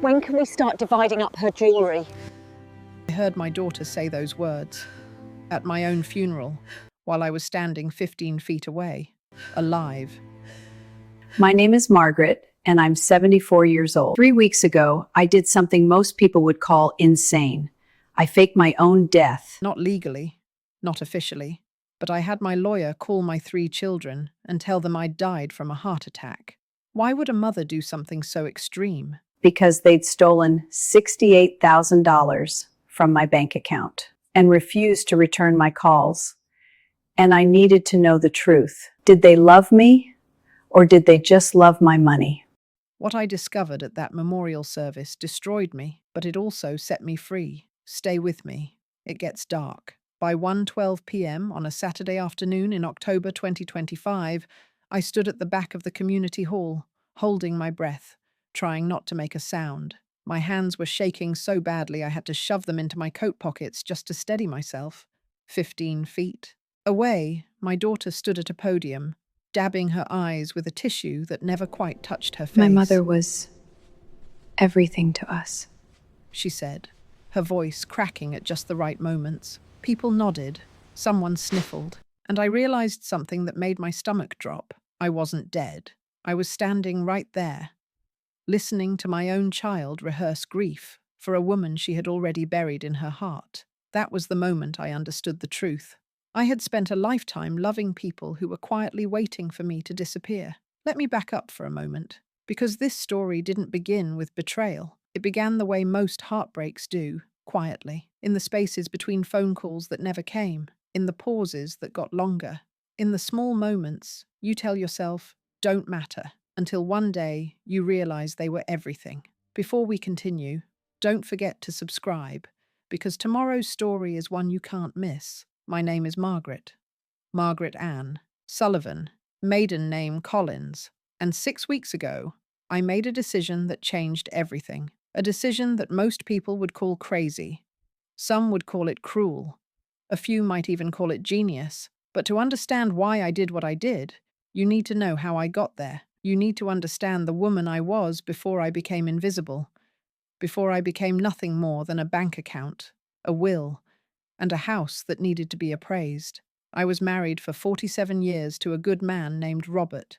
When can we start dividing up her jewellery? I heard my daughter say those words at my own funeral while I was standing 15 feet away, alive. My name is Margaret, and I'm 74 years old. 3 weeks ago, I did something most people would call insane. I faked my own death. Not legally, not officially, but I had my lawyer call my 3 children and tell them I'd died from a heart attack. Why would a mother do something so extreme? Because they'd stolen $68,000 from my bank account and refused to return my calls. And I needed to know the truth. Did they love me, or did they just love my money? What I discovered at that memorial service destroyed me, but it also set me free. Stay with me. It gets dark. By 1:12 p.m. on a Saturday afternoon in October 2025, I stood at the back of the community hall, holding my breath, trying not to make a sound. My hands were shaking so badly I had to shove them into my coat pockets just to steady myself. 15 feet away, my daughter stood at a podium, dabbing her eyes with a tissue that never quite touched her face. My mother was everything to us. She said, her voice cracking at just the right moments. People nodded, someone sniffled, and I realized something that made my stomach drop. I wasn't dead. I was standing right there, listening to my own child rehearse grief for a woman she had already buried in her heart. That was the moment I understood the truth. I had spent a lifetime loving people who were quietly waiting for me to disappear. Let me back up for a moment, because this story didn't begin with betrayal. It began the way most heartbreaks do, quietly, in the spaces between phone calls that never came, in the pauses that got longer, in the small moments you tell yourself don't matter, until one day you realize they were everything. Before we continue, don't forget to subscribe, because tomorrow's story is one you can't miss. My name is Margaret Ann Sullivan, maiden name Collins, and 6 weeks ago, I made a decision that changed everything. A decision that most people would call crazy. Some would call it cruel. A few might even call it genius. But to understand why I did what I did, you need to know how I got there. You need to understand the woman I was before I became invisible, before I became nothing more than a bank account, a will, and a house that needed to be appraised. I was married for 47 years to a good man named Robert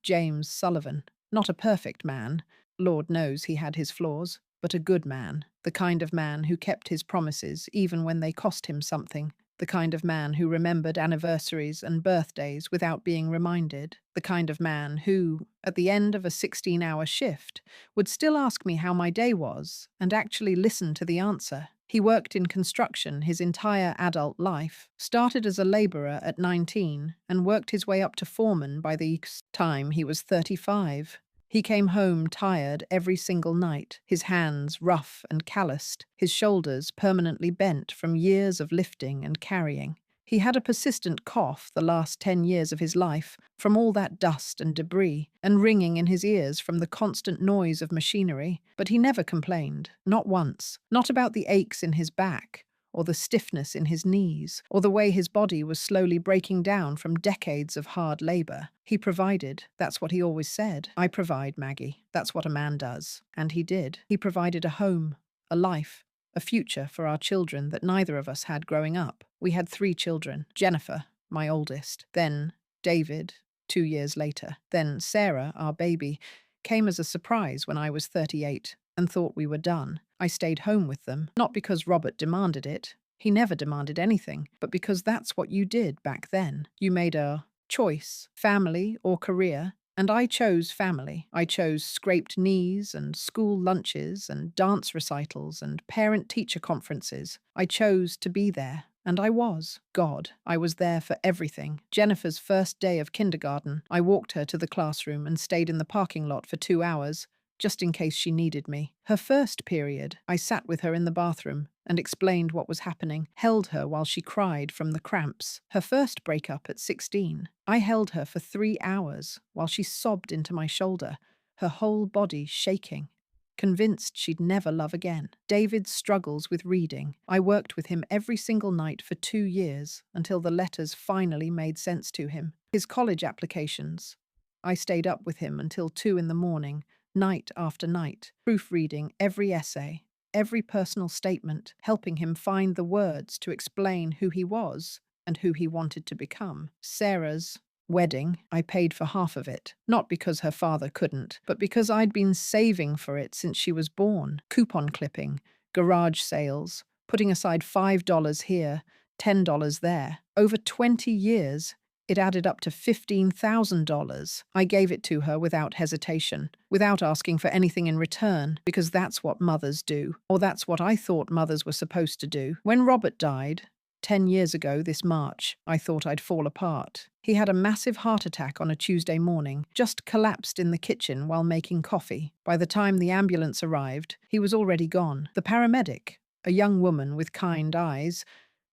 James Sullivan. Not a perfect man. Lord knows he had his flaws, but a good man, the kind of man who kept his promises even when they cost him something, the kind of man who remembered anniversaries and birthdays without being reminded, the kind of man who, at the end of a 16-hour shift, would still ask me how my day was and actually listen to the answer. He worked in construction his entire adult life, started as a labourer at 19 and worked his way up to foreman by the time he was 35. He came home tired every single night, his hands rough and calloused, his shoulders permanently bent from years of lifting and carrying. He had a persistent cough the last 10 years of his life from all that dust and debris, and ringing in his ears from the constant noise of machinery, but he never complained, not once, not about the aches in his back, or the stiffness in his knees, or the way his body was slowly breaking down from decades of hard labor. He provided. That's what he always said. I provide, Maggie. That's what a man does. And he did. He provided a home, a life, a future for our children that neither of us had growing up. We had 3 children. Jennifer, my oldest, then David, 2 years later, then Sarah, our baby, came as a surprise when I was 38 and thought we were done. I stayed home with them, not because Robert demanded it. He never demanded anything, but because that's what you did back then. You made a choice, family or career, and I chose family. I chose scraped knees and school lunches and dance recitals and parent-teacher conferences. I chose to be there. And I was. God, I was there for everything. Jennifer's first day of kindergarten, I walked her to the classroom and stayed in the parking lot for 2 hours, just in case she needed me. Her first period, I sat with her in the bathroom and explained what was happening, held her while she cried from the cramps. Her first breakup at 16, I held her for 3 hours while she sobbed into my shoulder, her whole body shaking, convinced she'd never love again. David's struggles with reading. I worked with him every single night for 2 years until the letters finally made sense to him. His college applications. I stayed up with him until 2 in the morning, night after night, proofreading every essay, every personal statement, helping him find the words to explain who he was and who he wanted to become. Sarah's wedding, I paid for half of it, not because her father couldn't, but because I'd been saving for it since she was born. Coupon clipping, garage sales, putting aside $5 here, $10 there. Over 20 years, it added up to $15,000. I gave it to her without hesitation, without asking for anything in return, because that's what mothers do, or that's what I thought mothers were supposed to do. When Robert died, 10 years ago this March, I thought I'd fall apart. He had a massive heart attack on a Tuesday morning, just collapsed in the kitchen while making coffee. By the time the ambulance arrived, he was already gone. The paramedic, a young woman with kind eyes,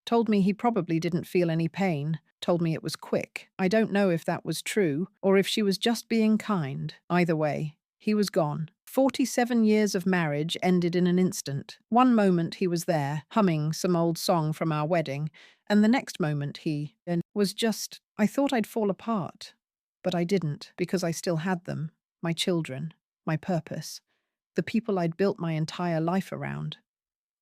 told me he probably didn't feel any pain, told me it was quick. I don't know if that was true or if she was just being kind. Either way, he was gone. 47 years of marriage ended in an instant. One moment he was there, humming some old song from our wedding, and the next moment he was just, I thought I'd fall apart. But I didn't, because I still had them, my children, my purpose, the people I'd built my entire life around.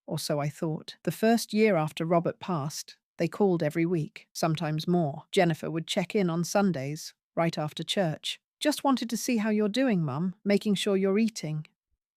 Or so I thought. The first year after Robert passed, they called every week, sometimes more. Jennifer would check in on Sundays, right after church. Just wanted to see how you're doing, Mum, making sure you're eating,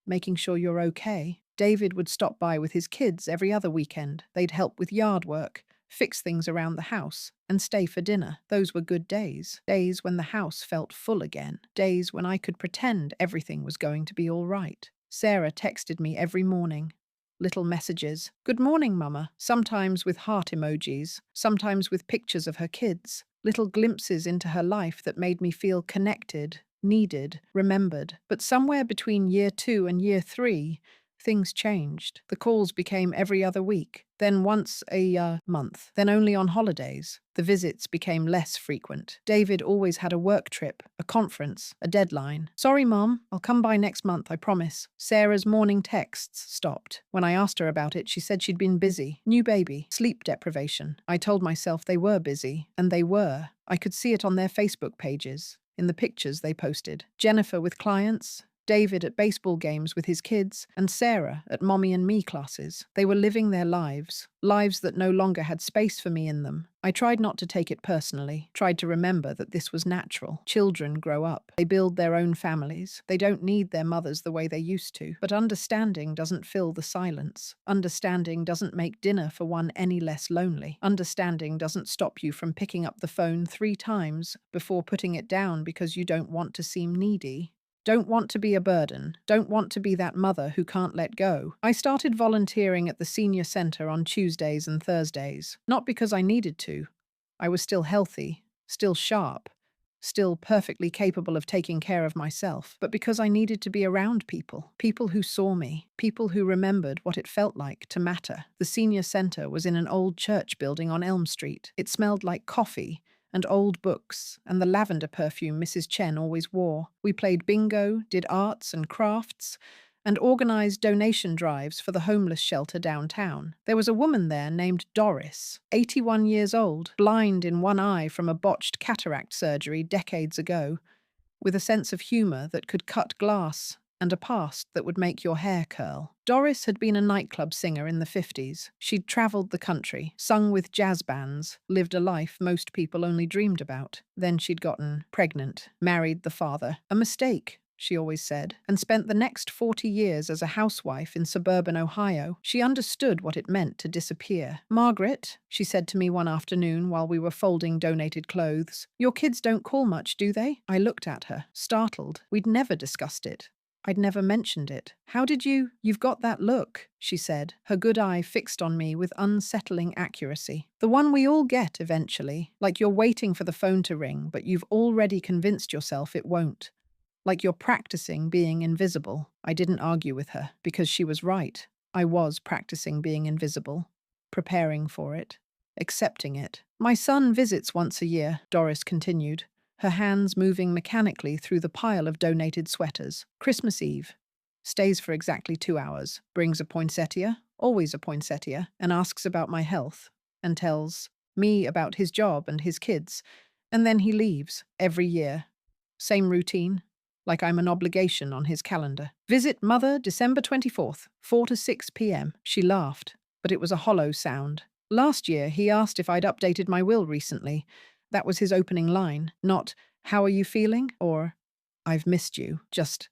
making sure you're okay. David would stop by with his kids every other weekend. They'd help with yard work, fix things around the house, and stay for dinner. Those were good days. Days when the house felt full again. Days when I could pretend everything was going to be all right. Sarah texted me every morning. Little messages. Good morning, Mama. Sometimes with heart emojis, sometimes with pictures of her kids. Little glimpses into her life that made me feel connected, needed, remembered. But somewhere between year 2 and year 3, things changed. The calls became every other week, then once a month, then only on holidays. The visits became less frequent. David always had a work trip, a conference, a deadline. Sorry, Mom, I'll come by next month, I promise. Sarah's morning texts stopped. When I asked her about it, she said she'd been busy. New baby, sleep deprivation. I told myself they were busy, and they were. I could see it on their Facebook pages, in the pictures they posted. Jennifer with clients, David at baseball games with his kids, and Sarah at Mommy and Me classes. They were living their lives, lives that no longer had space for me in them. I tried not to take it personally, tried to remember that this was natural. Children grow up. They build their own families. They don't need their mothers the way they used to. But understanding doesn't fill the silence. Understanding doesn't make dinner for one any less lonely. Understanding doesn't stop you from picking up the phone 3 times before putting it down because you don't want to seem needy. Don't want to be a burden. Don't want to be that mother who can't let go. I started volunteering at the senior center on Tuesdays and Thursdays. Not because I needed to. I was still healthy, still sharp, still perfectly capable of taking care of myself, but because I needed to be around people. People who saw me. People who remembered what it felt like to matter. The senior center was in an old church building on Elm Street. It smelled like coffee and old books, and the lavender perfume Mrs. Chen always wore. We played bingo, did arts and crafts, and organized donation drives for the homeless shelter downtown. There was a woman there named Doris, 81 years old, blind in one eye from a botched cataract surgery decades ago, with a sense of humor that could cut glass and a past that would make your hair curl. Doris had been a nightclub singer in the 50s. She'd traveled the country, sung with jazz bands, lived a life most people only dreamed about. Then she'd gotten pregnant, married the father. A mistake, she always said, and spent the next 40 years as a housewife in suburban Ohio. She understood what it meant to disappear. Margaret, she said to me one afternoon while we were folding donated clothes, your kids don't call much, do they? I looked at her, startled. We'd never discussed it. I'd never mentioned it. How did you? You've got that look, she said, her good eye fixed on me with unsettling accuracy. The one we all get eventually, like you're waiting for the phone to ring, but you've already convinced yourself it won't. Like you're practicing being invisible. I didn't argue with her, because she was right. I was practicing being invisible, preparing for it, accepting it. My son visits once a year, Doris continued, her hands moving mechanically through the pile of donated sweaters. Christmas Eve. Stays for exactly 2 hours. Brings a poinsettia, always a poinsettia, and asks about my health, and tells me about his job and his kids. And then he leaves, every year. Same routine, like I'm an obligation on his calendar. Visit mother December 24th, 4 to 6 p.m. She laughed, but it was a hollow sound. Last year, he asked if I'd updated my will recently. That was his opening line, not, "How are you feeling?" or, "I've missed you." Just,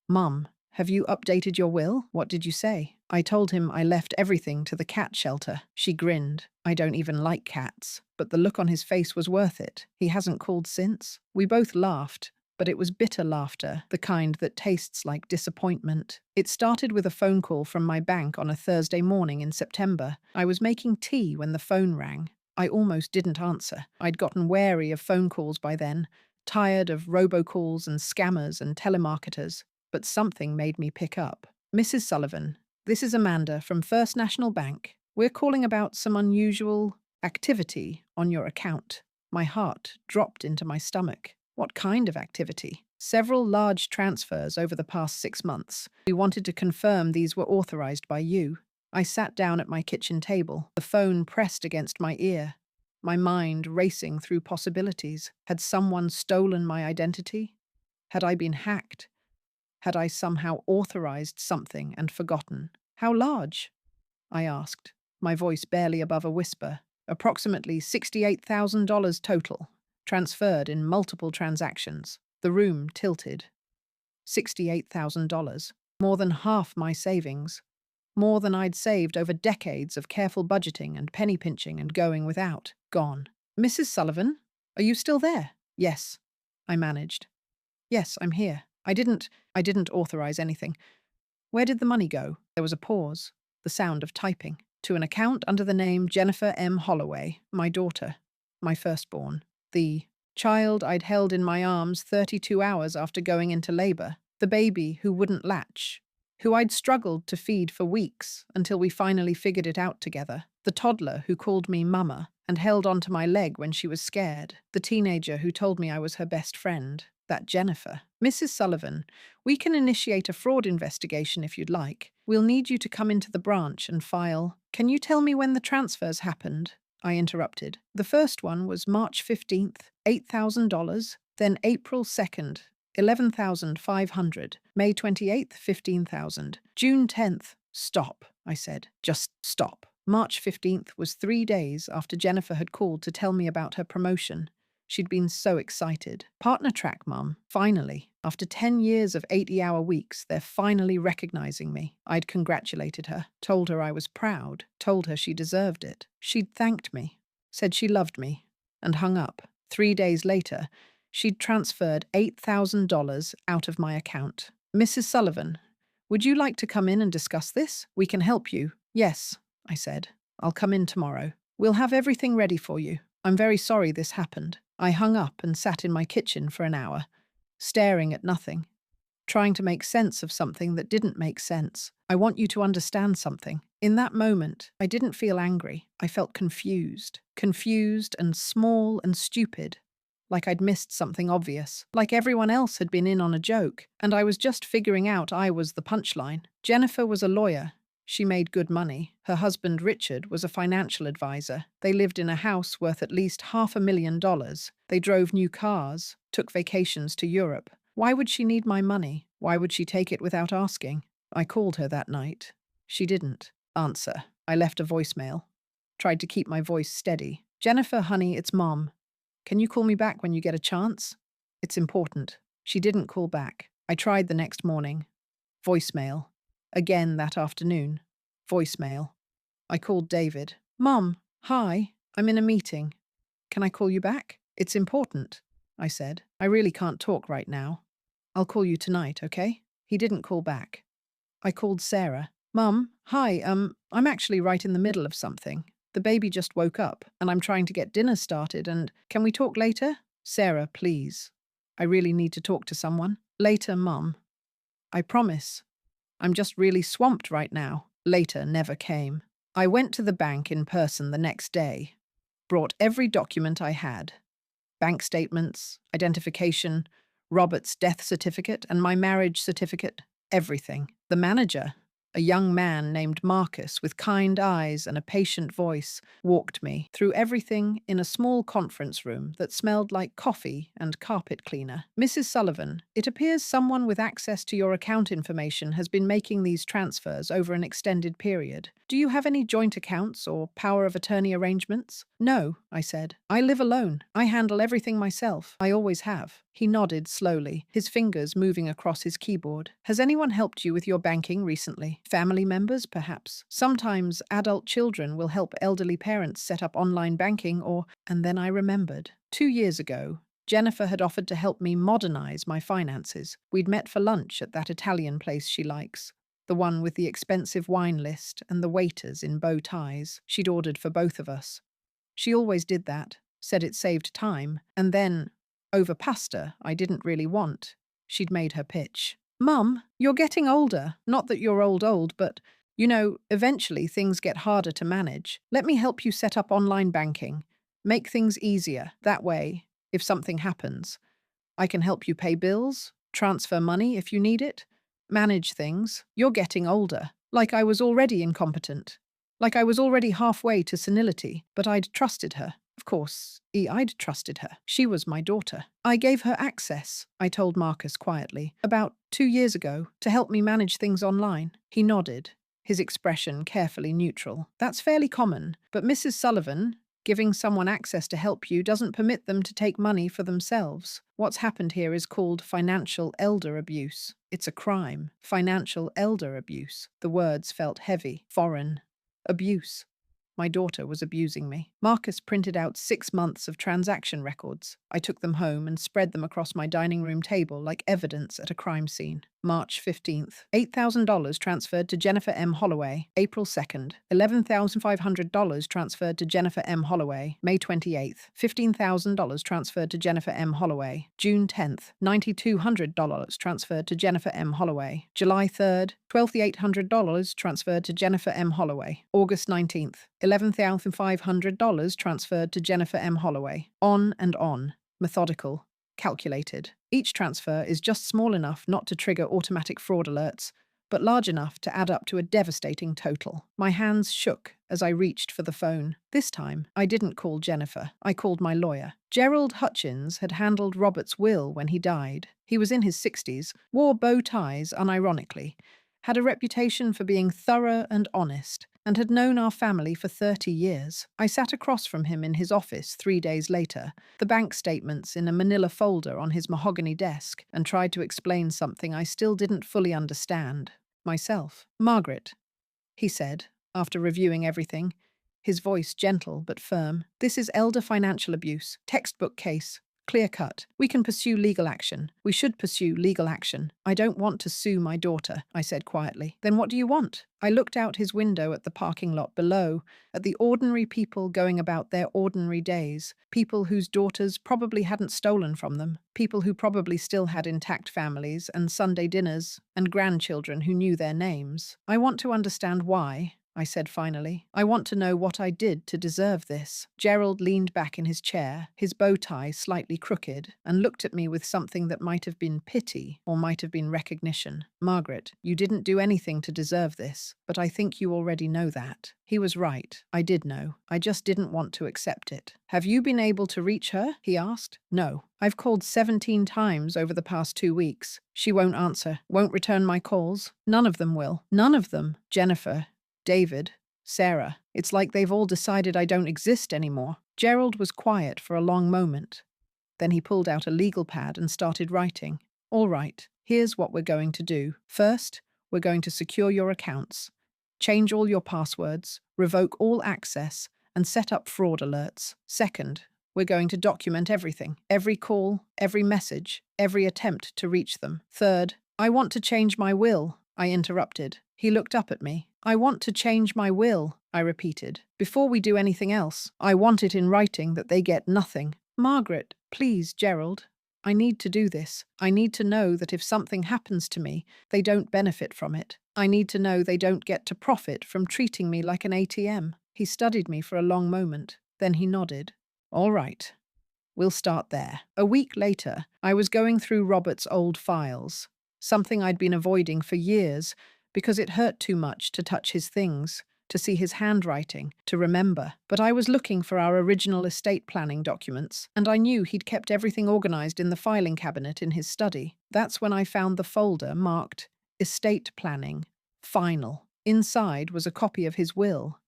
"Mum, have you updated your will? What did you say?" I told him I left everything to the cat shelter. She grinned. I don't even like cats, but the look on his face was worth it. He hasn't called since. We both laughed, but it was bitter laughter, the kind that tastes like disappointment. It started with a phone call from my bank on a Thursday morning in September. I was making tea when the phone rang. I almost didn't answer. I'd gotten wary of phone calls by then, tired of robocalls and scammers and telemarketers, but something made me pick up. "Mrs. Sullivan, this is Amanda from First National Bank. We're calling about some unusual activity on your account." My heart dropped into my stomach. What kind of activity? "Several large transfers over the past 6 months. We wanted to confirm these were authorized by you." I sat down at my kitchen table, the phone pressed against my ear, my mind racing through possibilities. Had someone stolen my identity? Had I been hacked? Had I somehow authorized something and forgotten? "How large?" I asked, my voice barely above a whisper. "Approximately $68,000 total, transferred in multiple transactions." The room tilted. $68,000. More than half my savings. More than I'd saved over decades of careful budgeting and penny pinching and going without. Gone. "Mrs. Sullivan, are you still there?" "Yes," I managed. "Yes, I'm here. I didn't authorize anything. Where did the money go?" There was a pause, the sound of typing. "To an account under the name Jennifer M. Holloway, my daughter, my firstborn. The child I'd held in my arms 32 hours after going into labor. The baby who wouldn't latch, who I'd struggled to feed for weeks until we finally figured it out together. The toddler who called me Mama and held onto my leg when she was scared. The teenager who told me I was her best friend. That Jennifer. Mrs. Sullivan, we can initiate a fraud investigation if you'd like. We'll need you to come into the branch and file." "Can you tell me when the transfers happened?" I interrupted. "The first one was March 15th, $8,000, then April 2nd, $11,500, May 28th, $15,000, June 10th. "Stop," I said. "Just stop." March 15th was 3 days after Jennifer had called to tell me about her promotion. She'd been so excited. "Partner track, Mum. Finally. After 10 years of 80-hour weeks, they're finally recognizing me." I'd congratulated her, told her I was proud, told her she deserved it. She'd thanked me, said she loved me, and hung up. 3 days later, she'd transferred $8,000 out of my account. "Mrs. Sullivan, would you like to come in and discuss this? We can help you." "Yes," I said. "I'll come in tomorrow. We'll have everything ready for you. I'm very sorry this happened." I hung up and sat in my kitchen for an hour, staring at nothing, trying to make sense of something that didn't make sense. I want you to understand something. In that moment, I didn't feel angry. I felt confused. Confused and small and stupid. Like I'd missed something obvious. Like everyone else had been in on a joke, and I was just figuring out I was the punchline. Jennifer was a lawyer. She made good money. Her husband, Richard, was a financial advisor. They lived in a house worth at least $500,000. They drove new cars, took vacations to Europe. Why would she need my money? Why would she take it without asking? I called her that night. She didn't answer. I left a voicemail. Tried to keep my voice steady. "Jennifer, honey, it's Mom. Can you call me back when you get a chance? It's important." She didn't call back. I tried the next morning. Voicemail. Again that afternoon. Voicemail. I called David. "Mom, hi, I'm in a meeting. Can I call you back? It's important," I said. "I really can't talk right now. I'll call you tonight, okay?" He didn't call back. I called Sarah. "Mum, hi, I'm actually right in the middle of something. The baby just woke up, and I'm trying to get dinner started, and can we talk later?" "Sarah, please. I really need to talk to someone." "Later, Mum. I promise. I'm just really swamped right now." Later never came. I went to the bank in person the next day, brought every document I had. Bank statements, identification, Robert's death certificate, and my marriage certificate, everything. The manager, A young man named Marcus, with kind eyes and a patient voice, walked me through everything in a small conference room that smelled like coffee and carpet cleaner. Mrs. Sullivan, it appears someone with access to your account information has been making these transfers over an extended period. Do you have any joint accounts or power of attorney arrangements? No, I said. I live alone. I handle everything myself. I always have. He nodded slowly, his fingers moving across his keyboard. Has anyone helped you with your banking recently? Family members, perhaps? Sometimes adult children will help elderly parents set up online banking or… And then I remembered. 2 years ago, Jennifer had offered to help me modernize my finances. We'd met for lunch at that Italian place she likes. The one with the expensive wine list and the waiters in bow ties. She'd ordered for both of us. She always did that, said it saved time, and then, over pasta I didn't really want, she'd made her pitch. Mum, you're getting older. Not that you're old, but, eventually things get harder to manage. Let me help you set up online banking. Make things easier. That way, if something happens, I can help you pay bills, transfer money if you need it, manage things. You're getting older. Like I was already incompetent. Like I was already halfway to senility, but I'd trusted her. Of course, I'd trusted her. She was my daughter. I gave her access, I told Marcus quietly, about 2 years ago, to help me manage things online. He nodded, his expression carefully neutral. That's fairly common, but Mrs. Sullivan, giving someone access to help you doesn't permit them to take money for themselves. What's happened here is called financial elder abuse. It's a crime. Financial elder abuse. The words felt heavy, foreign. Abuse. My daughter was abusing me. Marcus printed out 6 months of transaction records. I took them home and spread them across my dining room table like evidence at a crime scene. March 15th. $8,000 transferred to Jennifer M. Holloway. April 2nd. $11,500 transferred to Jennifer M. Holloway. May 28th. $15,000 transferred to Jennifer M. Holloway. June 10th. $9,200 transferred to Jennifer M. Holloway. July 3rd. $12,800 transferred to Jennifer M. Holloway. August 19th. $11,500 transferred to Jennifer M. Holloway. On and on. Methodical. Calculated. Each transfer is just small enough not to trigger automatic fraud alerts, but large enough to add up to a devastating total. My hands shook as I reached for the phone. This time, I didn't call Jennifer. I called my lawyer. Gerald Hutchins had handled Robert's will when he died. He was in his 60s, wore bow ties unironically, had a reputation for being thorough and honest, and had known our family for 30 years. I sat across from him in his office 3 days later, the bank statements in a manila folder on his mahogany desk, and tried to explain something I still didn't fully understand. Myself. Margaret, he said, after reviewing everything, his voice gentle but firm. This is elder financial abuse. Textbook case. Clear cut. We can pursue legal action. We should pursue legal action. I don't want to sue my daughter, I said quietly. Then what do you want? I looked out his window at the parking lot below, at the ordinary people going about their ordinary days, people whose daughters probably hadn't stolen from them, people who probably still had intact families and Sunday dinners, and grandchildren who knew their names. I want to understand why, I said finally. I want to know what I did to deserve this. Gerald leaned back in his chair, his bow tie slightly crooked, and looked at me with something that might have been pity or might have been recognition. Margaret, you didn't do anything to deserve this, but I think you already know that. He was right. I did know. I just didn't want to accept it. Have you been able to reach her? He asked. No. I've called 17 times over the past 2 weeks. She won't answer, won't return my calls. None of them will. None of them. Jennifer, David, Sarah. It's like they've all decided I don't exist anymore. Gerald was quiet for a long moment. Then he pulled out a legal pad and started writing. All right, here's what we're going to do. First, we're going to secure your accounts, change all your passwords, revoke all access, and set up fraud alerts. Second, we're going to document everything, every call, every message, every attempt to reach them. Third, I want to change my will, I interrupted. He looked up at me. I want to change my will, I repeated. Before we do anything else, I want it in writing that they get nothing. Margaret, please, Gerald. I need to do this. I need to know that if something happens to me, they don't benefit from it. I need to know they don't get to profit from treating me like an ATM. He studied me for a long moment. Then he nodded. All right. We'll start there. A week later, I was going through Robert's old files, something I'd been avoiding for years, because it hurt too much to touch his things, to see his handwriting, to remember. But I was looking for our original estate planning documents, and I knew he'd kept everything organized in the filing cabinet in his study. That's when I found the folder marked Estate Planning, Final. Inside was a copy of his will.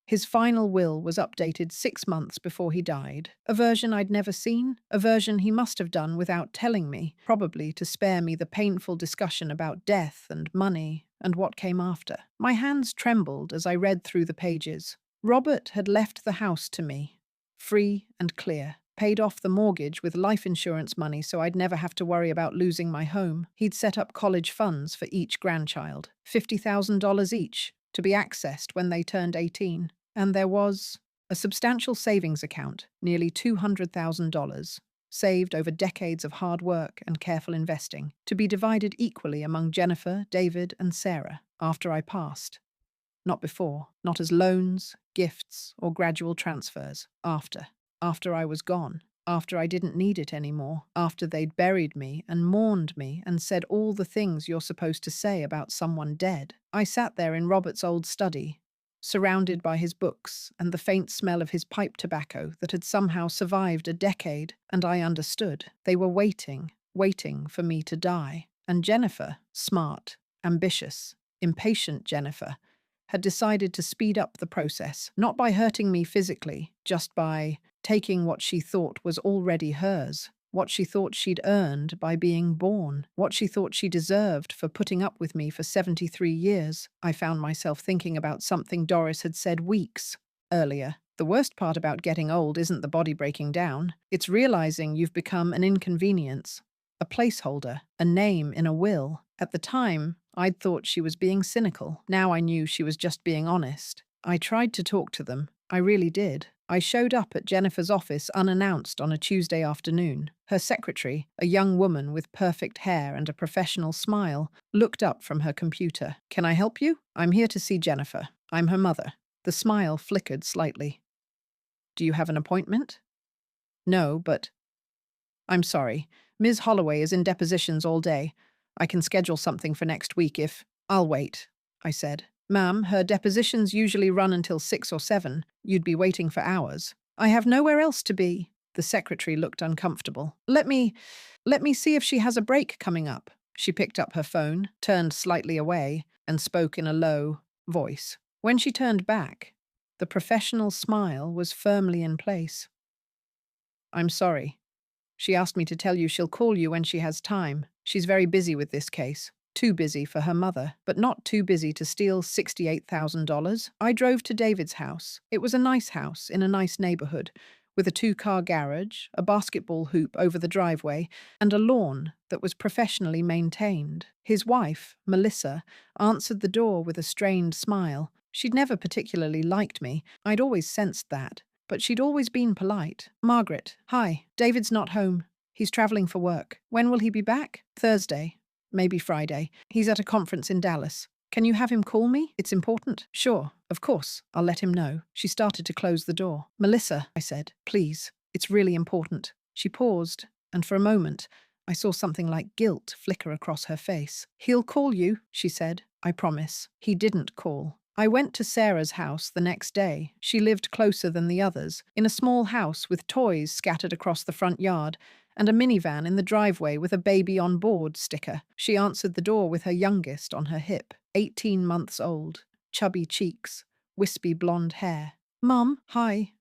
His final will was updated 6 months before he died. A version I'd never seen, a version he must have done without telling me, probably to spare me the painful discussion about death and money and what came after. My hands trembled as I read through the pages. Robert had left the house to me, free and clear. Paid off the mortgage with life insurance money so I'd never have to worry about losing my home. He'd set up college funds for each grandchild, $50,000 each, to be accessed when they turned 18. And there was a substantial savings account, nearly $200,000, saved over decades of hard work and careful investing, to be divided equally among Jennifer, David, and Sarah after I passed. Not before, not as loans, gifts, or gradual transfers. After I was gone, after I didn't need it anymore, after they'd buried me and mourned me and said all the things you're supposed to say about someone dead. I sat there in Robert's old study, surrounded by his books and the faint smell of his pipe tobacco that had somehow survived a decade, and I understood. They were waiting for me to die. And Jennifer, smart, ambitious, impatient Jennifer, had decided to speed up the process, not by hurting me physically, just by taking what she thought was already hers, what she thought she'd earned by being born, what she thought she deserved for putting up with me for 73 years. I found myself thinking about something Doris had said weeks earlier. The worst part about getting old isn't the body breaking down, it's realizing you've become an inconvenience, a placeholder, a name in a will. At the time, I'd thought she was being cynical. Now I knew she was just being honest. I tried to talk to them. I really did. I showed up at Jennifer's office unannounced on a Tuesday afternoon. Her secretary, a young woman with perfect hair and a professional smile, looked up from her computer. "Can I help you? I'm here to see Jennifer. I'm her mother." The smile flickered slightly. "Do you have an appointment?" "No, but—" "I'm sorry. Ms. Holloway is in depositions all day. I can schedule something for next week if—" "I'll wait," I said. "Ma'am, her depositions usually run until 6 or 7. You'd be waiting for hours." "I have nowhere else to be." The secretary looked uncomfortable. Let me see if she has a break coming up." She picked up her phone, turned slightly away, and spoke in a low voice. When she turned back, the professional smile was firmly in place. "I'm sorry. She asked me to tell you she'll call you when she has time. She's very busy with this case. Too busy for her mother, but not too busy to steal $68,000. I drove to David's house. It was a nice house in a nice neighborhood, with a 2-car garage, a basketball hoop over the driveway, and a lawn that was professionally maintained. His wife, Melissa, answered the door with a strained smile. She'd never particularly liked me. I'd always sensed that. But she'd always been polite. "Margaret, hi. David's not home. He's traveling for work. When will he be back?" "Thursday. Maybe Friday. He's at a conference in Dallas. Can you have him call me? It's important." "Sure. Of course. I'll let him know." She started to close the door. "Melissa," I said, "please. It's really important." She paused, and for a moment, I saw something like guilt flicker across her face. "He'll call you," she said. "I promise." He didn't call. I went to Sarah's house the next day. She lived closer than the others, in a small house with toys scattered across the front yard and a minivan in the driveway with a baby on board sticker. She answered the door with her youngest on her hip, 18 months old, chubby cheeks, wispy blonde hair. "Mum, hi.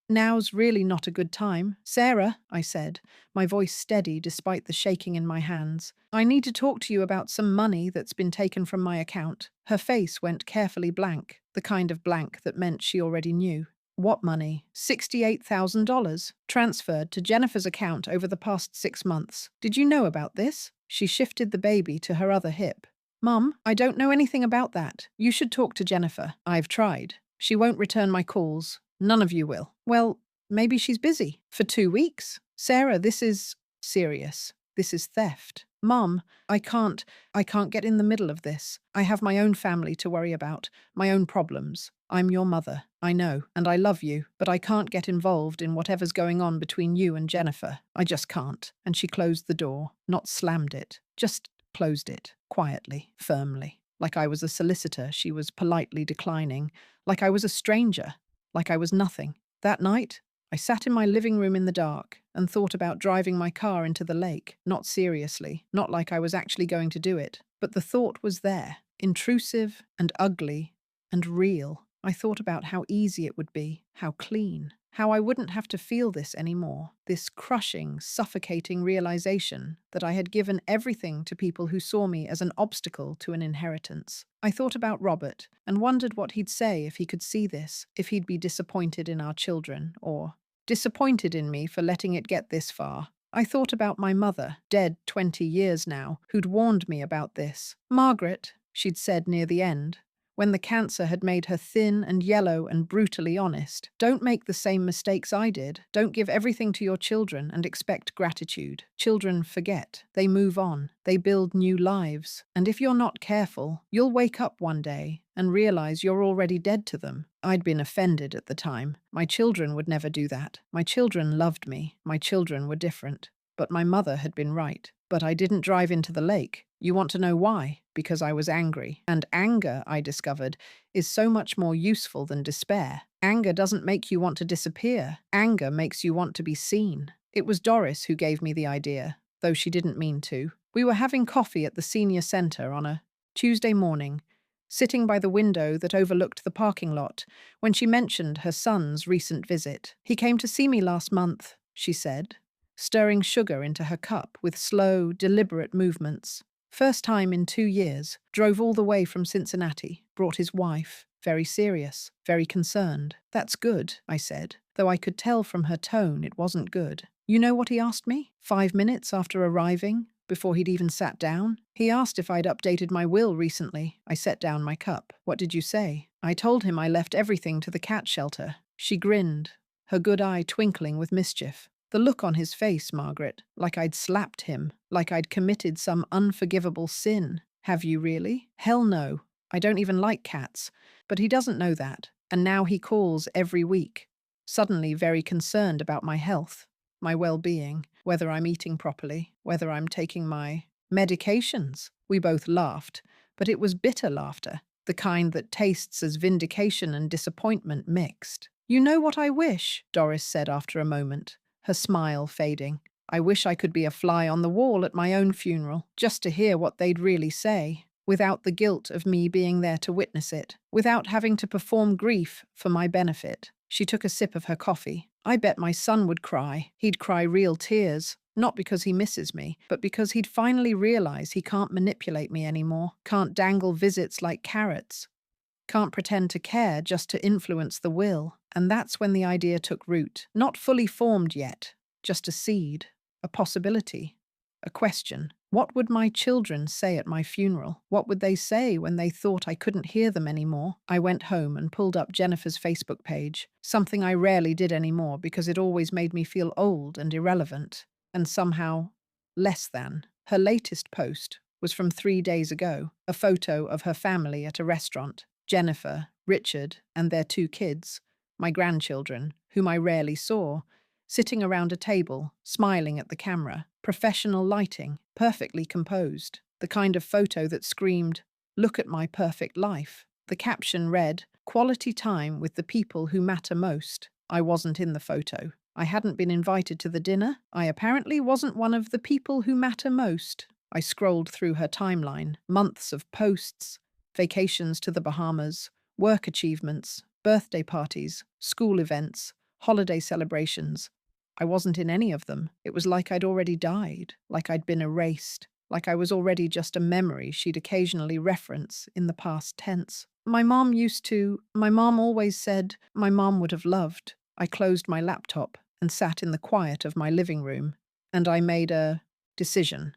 Now's really not a good time." "Sarah," I said, my voice steady despite the shaking in my hands. "I need to talk to you about some money that's been taken from my account." Her face went carefully blank, the kind of blank that meant she already knew. "What money?" $68,000, transferred to Jennifer's account over the past 6 months. "Did you know about this?" She shifted the baby to her other hip. "Mum, I don't know anything about that. You should talk to Jennifer." "I've tried. She won't return my calls. None of you will." "Well, maybe she's busy." "For 2 weeks?" "Sarah, this is serious. This is theft." "Mum, I can't get in the middle of this. I have my own family to worry about, my own problems. I'm your mother, I know, and I love you, but I can't get involved in whatever's going on between you and Jennifer. I just can't." And she closed the door, not slammed it, just closed it, quietly, firmly. like I was a solicitor she was politely declining, like I was a stranger, like I was nothing. That night, I sat in my living room in the dark and thought about driving my car into the lake, not seriously, not like I was actually going to do it, but the thought was there, intrusive and ugly and real. I thought about how easy it would be, how clean, how I wouldn't have to feel this anymore, this crushing, suffocating realization that I had given everything to people who saw me as an obstacle to an inheritance. I thought about Robert and wondered what he'd say if he could see this, if he'd be disappointed in our children, or disappointed in me for letting it get this far. I thought about my mother, dead 20 years now, who'd warned me about this. Margaret, she'd said near the end, when the cancer had made her thin and yellow and brutally honest. Don't make the same mistakes I did. Don't give everything to your children and expect gratitude. Children forget. They move on. They build new lives. And if you're not careful, you'll wake up one day and realize you're already dead to them. I'd been offended at the time. My children would never do that. My children loved me. My children were different. But my mother had been right. But I didn't drive into the lake. You want to know why? Because I was angry. And anger, I discovered, is so much more useful than despair. Anger doesn't make you want to disappear. Anger makes you want to be seen. It was Doris who gave me the idea, though she didn't mean to. We were having coffee at the senior center on a Tuesday morning, sitting by the window that overlooked the parking lot, when she mentioned her son's recent visit. He came to see me last month, she said, stirring sugar into her cup with slow, deliberate movements. First time in 2 years, drove all the way from Cincinnati, brought his wife, very serious, very concerned. That's good, I said, though I could tell from her tone it wasn't good. You know what he asked me? 5 minutes after arriving, before he'd even sat down? He asked if I'd updated my will recently. I set down my cup. What did you say? I told him I left everything to the cat shelter. She grinned, her good eye twinkling with mischief. The look on his face, Margaret, like I'd slapped him, like I'd committed some unforgivable sin. Have you really? Hell no. I don't even like cats. But he doesn't know that, and now he calls every week, suddenly very concerned about my health, my well-being, whether I'm eating properly, whether I'm taking my medications. We both laughed, but it was bitter laughter, the kind that tastes as vindication and disappointment mixed. You know what I wish, Doris said after a moment, her smile fading. I wish I could be a fly on the wall at my own funeral, just to hear what they'd really say, without the guilt of me being there to witness it, without having to perform grief for my benefit. She took a sip of her coffee. I bet my son would cry. He'd cry real tears, not because he misses me, but because he'd finally realize he can't manipulate me anymore, can't dangle visits like carrots, can't pretend to care just to influence the will. And that's when the idea took root. Not fully formed yet, just a seed, a possibility, a question. What would my children say at my funeral? What would they say when they thought I couldn't hear them anymore? I went home and pulled up Jennifer's Facebook page, something I rarely did anymore because it always made me feel old and irrelevant, and somehow less than. Her latest post was from 3 days ago, a photo of her family at a restaurant. Jennifer, Richard, and their 2 kids, my grandchildren, whom I rarely saw, sitting around a table, smiling at the camera, professional lighting, perfectly composed, the kind of photo that screamed, "Look at my perfect life." The caption read, "Quality time with the people who matter most." I wasn't in the photo. I hadn't been invited to the dinner. I apparently wasn't one of the people who matter most. I scrolled through her timeline, months of posts, vacations to the Bahamas, work achievements, birthday parties, school events, holiday celebrations. I wasn't in any of them. It was like I'd already died, like I'd been erased, like I was already just a memory she'd occasionally reference in the past tense. My mom always said my mom would have loved. I closed my laptop and sat in the quiet of my living room, and I made a decision.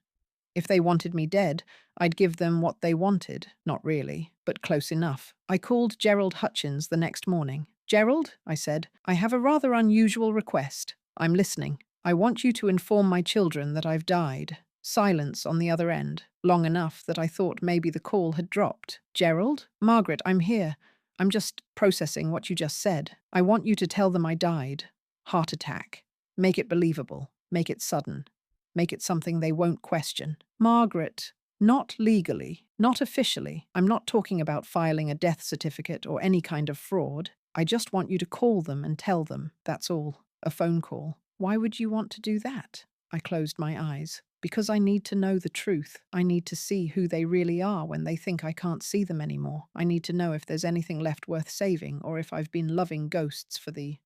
If they wanted me dead, I'd give them what they wanted. Not really, but close enough. I called Gerald Hutchins the next morning. "Gerald," I said, "I have a rather unusual request. I'm listening. I want you to inform my children that I've died." Silence on the other end, long enough that I thought maybe the call had dropped. "Gerald? Margaret, I'm here. I'm just processing what you just said. I want you to tell them I died. Heart attack. Make it believable. Make it sudden. Make it something they won't question." "Margaret," Not legally, not officially. I'm not talking about filing a death certificate or any kind of fraud. I just want you to call them and tell them, that's all. A phone call. Why would you want to do that? I closed my eyes. Because I need to know the truth. I need to see who they really are when they think I can't see them anymore. I need to know if there's anything left worth saving or if I've been loving ghosts for the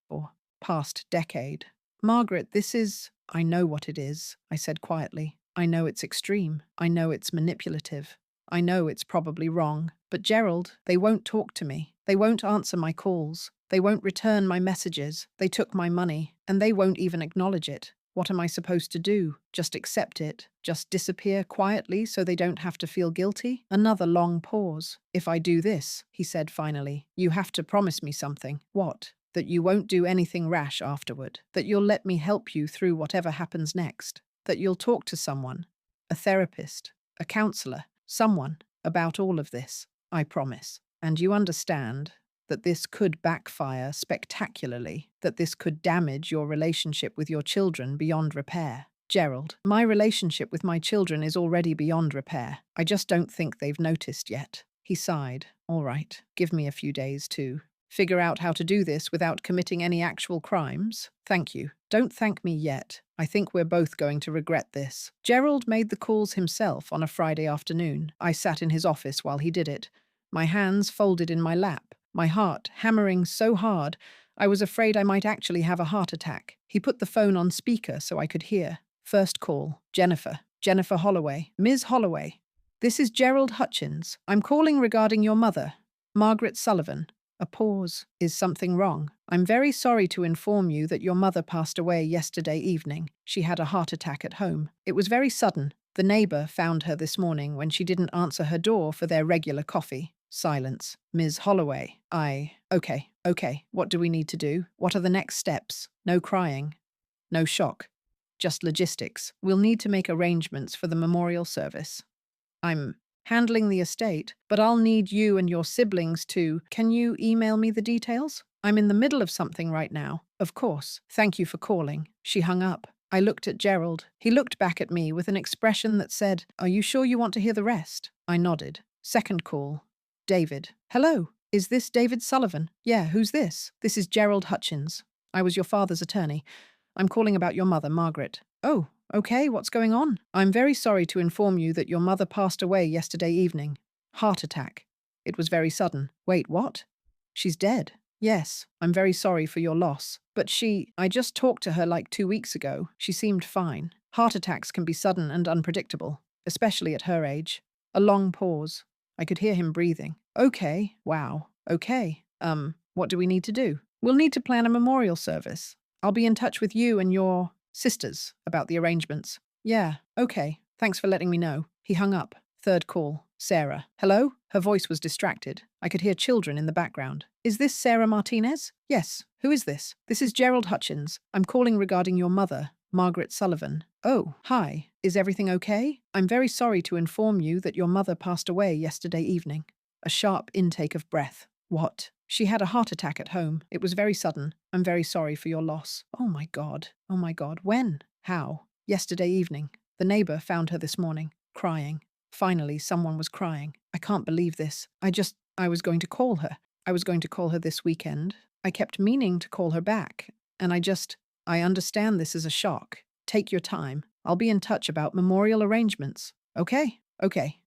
past decade. Margaret, this is… I know what it is, I said quietly. I know it's extreme. I know it's manipulative. I know it's probably wrong. But Gerald, they won't talk to me. They won't answer my calls. They won't return my messages. They took my money, and they won't even acknowledge it. What am I supposed to do? Just accept it? Just disappear quietly so they don't have to feel guilty? Another long pause. If I do this, he said finally, you have to promise me something. What? That you won't do anything rash afterward. That you'll let me help you through whatever happens next. That you'll talk to someone, a therapist, a counselor, someone about all of this. I promise. And you understand that this could backfire spectacularly, that this could damage your relationship with your children beyond repair. Gerald, my relationship with my children is already beyond repair. I just don't think they've noticed yet. He sighed. All right, give me a few days to figure out how to do this without committing any actual crimes. Thank you. Don't thank me yet. I think we're both going to regret this. Gerald made the calls himself on a Friday afternoon. I sat in his office while he did it, my hands folded in my lap, my heart hammering so hard I was afraid I might actually have a heart attack. He put the phone on speaker so I could hear. First call, Jennifer. Jennifer Holloway. Ms. Holloway. This is Gerald Hutchins. I'm calling regarding your mother, Margaret Sullivan. A pause. Is something wrong? I'm very sorry to inform you that your mother passed away yesterday evening. She had a heart attack at home. It was very sudden. The neighbor found her this morning when she didn't answer her door for their regular coffee. Silence. Ms. Holloway. Okay. What do we need to do? What are the next steps? No crying. No shock. Just logistics. We'll need to make arrangements for the memorial service. I'm handling the estate, but I'll need you and your siblings to… Can you email me the details? I'm in the middle of something right now. Of course. Thank you for calling. She hung up. I looked at Gerald. He looked back at me with an expression that said, Are you sure you want to hear the rest? I nodded. Second call. David. Hello. Is this David Sullivan? Yeah, who's this? This is Gerald Hutchins. I was your father's attorney. I'm calling about your mother, Margaret. Oh, okay, what's going on? I'm very sorry to inform you that your mother passed away yesterday evening. Heart attack. It was very sudden. Wait, what? She's dead. Yes, I'm very sorry for your loss. But I just talked to her like 2 weeks ago. She seemed fine. Heart attacks can be sudden and unpredictable, especially at her age. A long pause. I could hear him breathing. Okay, wow, okay. What do we need to do? We'll need to plan a memorial service. I'll be in touch with you and your sisters about the arrangements. Yeah, okay. Thanks for letting me know. He hung up. Third call. Sarah. Hello? Her voice was distracted. I could hear children in the background. Is this Sarah Martinez? Yes. Who is this? This is Gerald Hutchins. I'm calling regarding your mother, Margaret Sullivan. Oh, hi. Is everything okay? I'm very sorry to inform you that your mother passed away yesterday evening. A sharp intake of breath. What? She had a heart attack at home. It was very sudden. I'm very sorry for your loss. Oh my God. Oh my God. When? How? Yesterday evening. The neighbor found her this morning, crying. Finally, someone was crying. I can't believe this. I was going to call her. I was going to call her this weekend. I kept meaning to call her back. And I understand this is a shock. Take your time. I'll be in touch about memorial arrangements. Okay.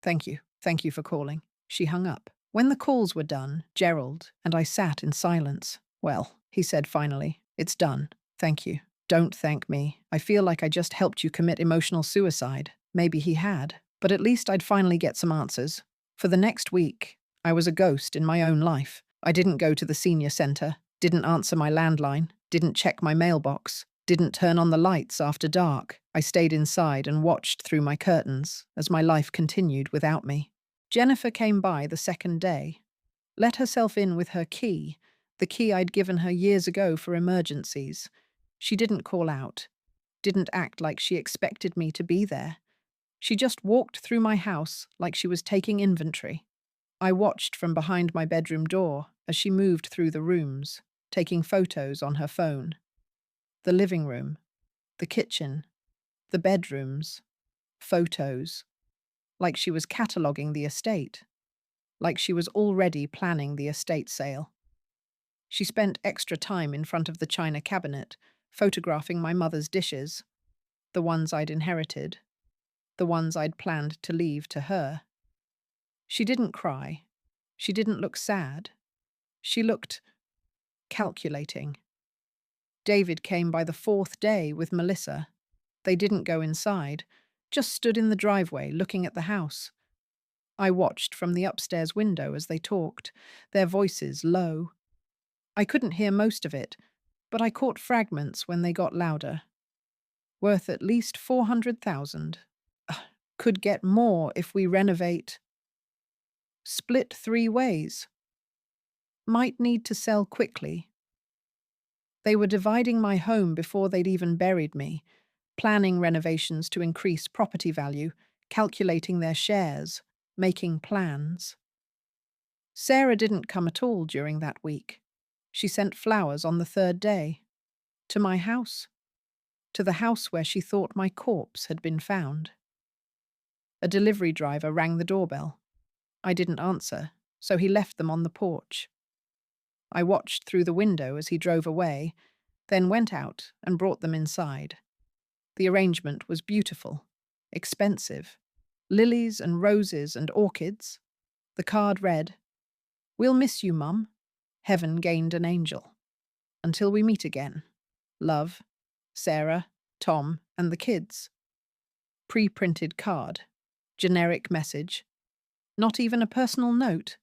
Thank you. Thank you for calling. She hung up. When the calls were done, Gerald and I sat in silence. Well, he said finally, it's done. Thank you. Don't thank me. I feel like I just helped you commit emotional suicide. Maybe he had, but at least I'd finally get some answers. For the next week, I was a ghost in my own life. I didn't go to the senior center, didn't answer my landline, didn't check my mailbox, didn't turn on the lights after dark. I stayed inside and watched through my curtains as my life continued without me. Jennifer came by the second day, let herself in with her key, the key I'd given her years ago for emergencies. She didn't call out, didn't act like she expected me to be there. She just walked through my house like she was taking inventory. I watched from behind my bedroom door as she moved through the rooms, taking photos on her phone. The living room, the kitchen, the bedrooms, photos. like she was cataloguing the estate, like she was already planning the estate sale. She spent extra time in front of the china cabinet, photographing my mother's dishes, the ones I'd inherited, the ones I'd planned to leave to her. She didn't cry. She didn't look sad. She looked calculating. David came by the fourth day with Melissa. They didn't go inside, just stood in the driveway looking at the house. I watched from the upstairs window as they talked, their voices low. I couldn't hear most of it, but I caught fragments when they got louder. Worth at least 400,000. Could get more if we renovate. Split 3 ways. Might need to sell quickly. They were dividing my home before they'd even buried me, planning renovations to increase property value, calculating their shares, making plans. Sarah didn't come at all during that week. She sent flowers on the 3rd day. To my house. To the house where she thought my corpse had been found. A delivery driver rang the doorbell. I didn't answer, so he left them on the porch. I watched through the window as he drove away, then went out and brought them inside. The arrangement was beautiful, expensive. Lilies and roses and orchids. The card read, "We'll miss you, Mum. Heaven gained an angel. Until we meet again. Love, Sarah, Tom, and the kids." Pre-printed card. Generic message. Not even a personal note.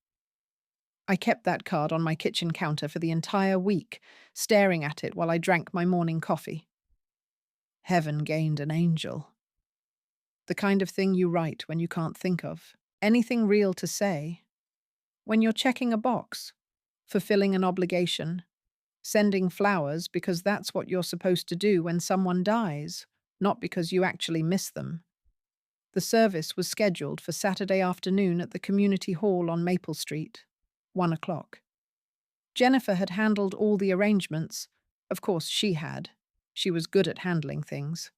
I kept that card on my kitchen counter for the entire week, staring at it while I drank my morning coffee. Heaven gained an angel. The kind of thing you write when you can't think of anything real to say. When you're checking a box, fulfilling an obligation, sending flowers because that's what you're supposed to do when someone dies, not because you actually miss them. The service was scheduled for Saturday afternoon at the community hall on Maple Street, 1 o'clock. Jennifer had handled all the arrangements. Of course she had. She was good at handling things.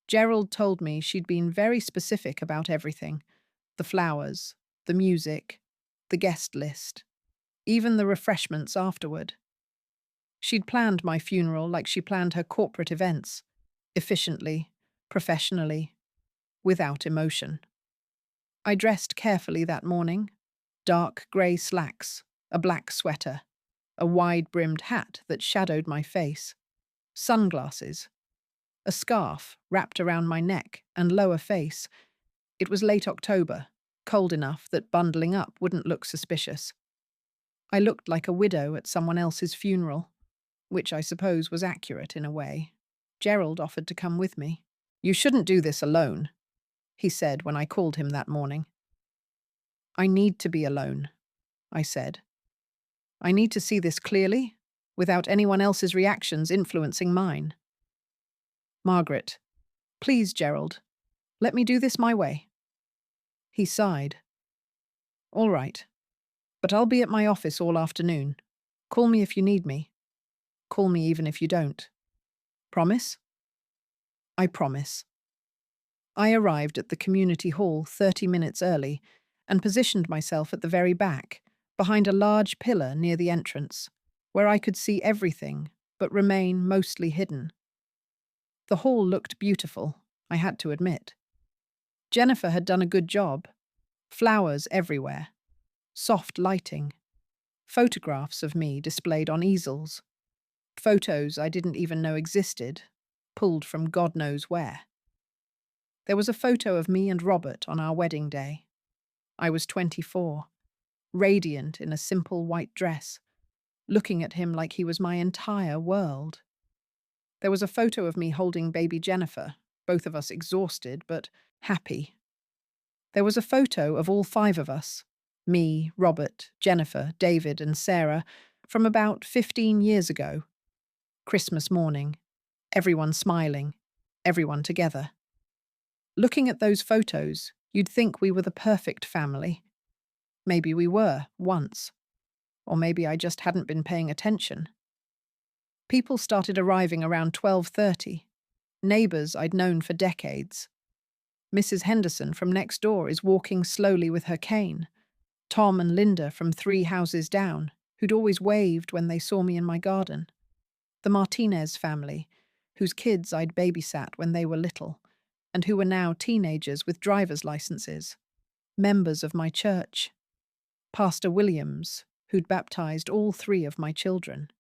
Gerald told me she'd been very specific about everything. The flowers, the music, the guest list, even the refreshments afterward. She'd planned my funeral like she planned her corporate events, efficiently, professionally, without emotion. I dressed carefully that morning. Dark grey slacks, a black sweater, a wide-brimmed hat that shadowed my face, sunglasses, a scarf wrapped around my neck and lower face. It was late October, cold enough that bundling up wouldn't look suspicious. I looked like a widow at someone else's funeral, which I suppose was accurate in a way. Gerald offered to come with me. "You shouldn't do this alone," he said when I called him that morning. "I need to be alone," I said. "I need to see this clearly, without anyone else's reactions influencing mine." "Margaret, please, Gerald, let me do this my way." He sighed. "All right, but I'll be at my office all afternoon. Call me if you need me. Call me even if you don't. Promise?" "I promise." I arrived at the community hall 30 minutes early and positioned myself at the very back, behind a large pillar near the entrance, where I could see everything but remain mostly hidden. The hall looked beautiful, I had to admit. Jennifer had done a good job. Flowers everywhere, soft lighting, photographs of me displayed on easels, photos I didn't even know existed, pulled from God knows where. There was a photo of me and Robert on our wedding day. I was 24, radiant in a simple white dress, looking at him like he was my entire world. There was a photo of me holding baby Jennifer, both of us exhausted but happy. There was a photo of all 5 of us, me, Robert, Jennifer, David, and Sarah, from about 15 years ago. Christmas morning, everyone smiling, everyone together. Looking at those photos, you'd think we were the perfect family. Maybe we were, once. Or maybe I just hadn't been paying attention. People started arriving around 12:30. Neighbours I'd known for decades. Mrs. Henderson from next door is walking slowly with her cane. Tom and Linda from 3 houses down, who'd always waved when they saw me in my garden. The Martinez family, whose kids I'd babysat when they were little, and who were now teenagers with driver's licenses. Members of my church. Pastor Williams, who'd baptized all 3 of my children.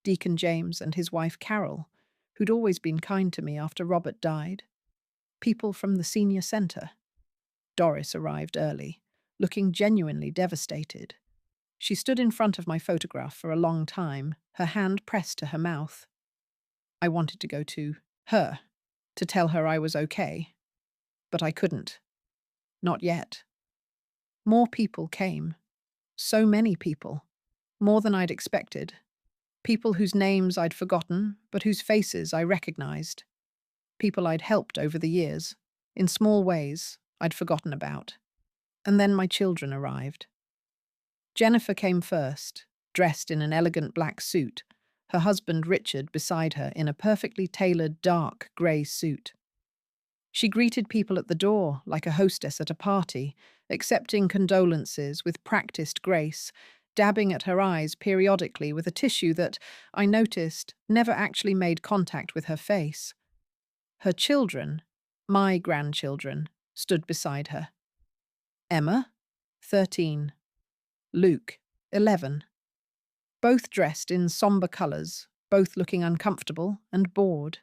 Deacon James and his wife Carol, who'd always been kind to me after Robert died. People from the senior centre. Doris arrived early, looking genuinely devastated. She stood in front of my photograph for a long time, her hand pressed to her mouth. I wanted to go to her, to tell her I was okay, but I couldn't. Not yet. More people came. So many people. More than I'd expected. People whose names I'd forgotten, but whose faces I recognized. People I'd helped over the years, in small ways I'd forgotten about. And then my children arrived. Jennifer came first, dressed in an elegant black suit, her husband Richard beside her in a perfectly tailored dark grey suit. She greeted people at the door like a hostess at a party, accepting condolences with practiced grace, dabbing at her eyes periodically with a tissue that, I noticed, never actually made contact with her face. Her children, my grandchildren, stood beside her. Emma, 13. Luke, 11. Both dressed in somber colours, both looking uncomfortable and bored.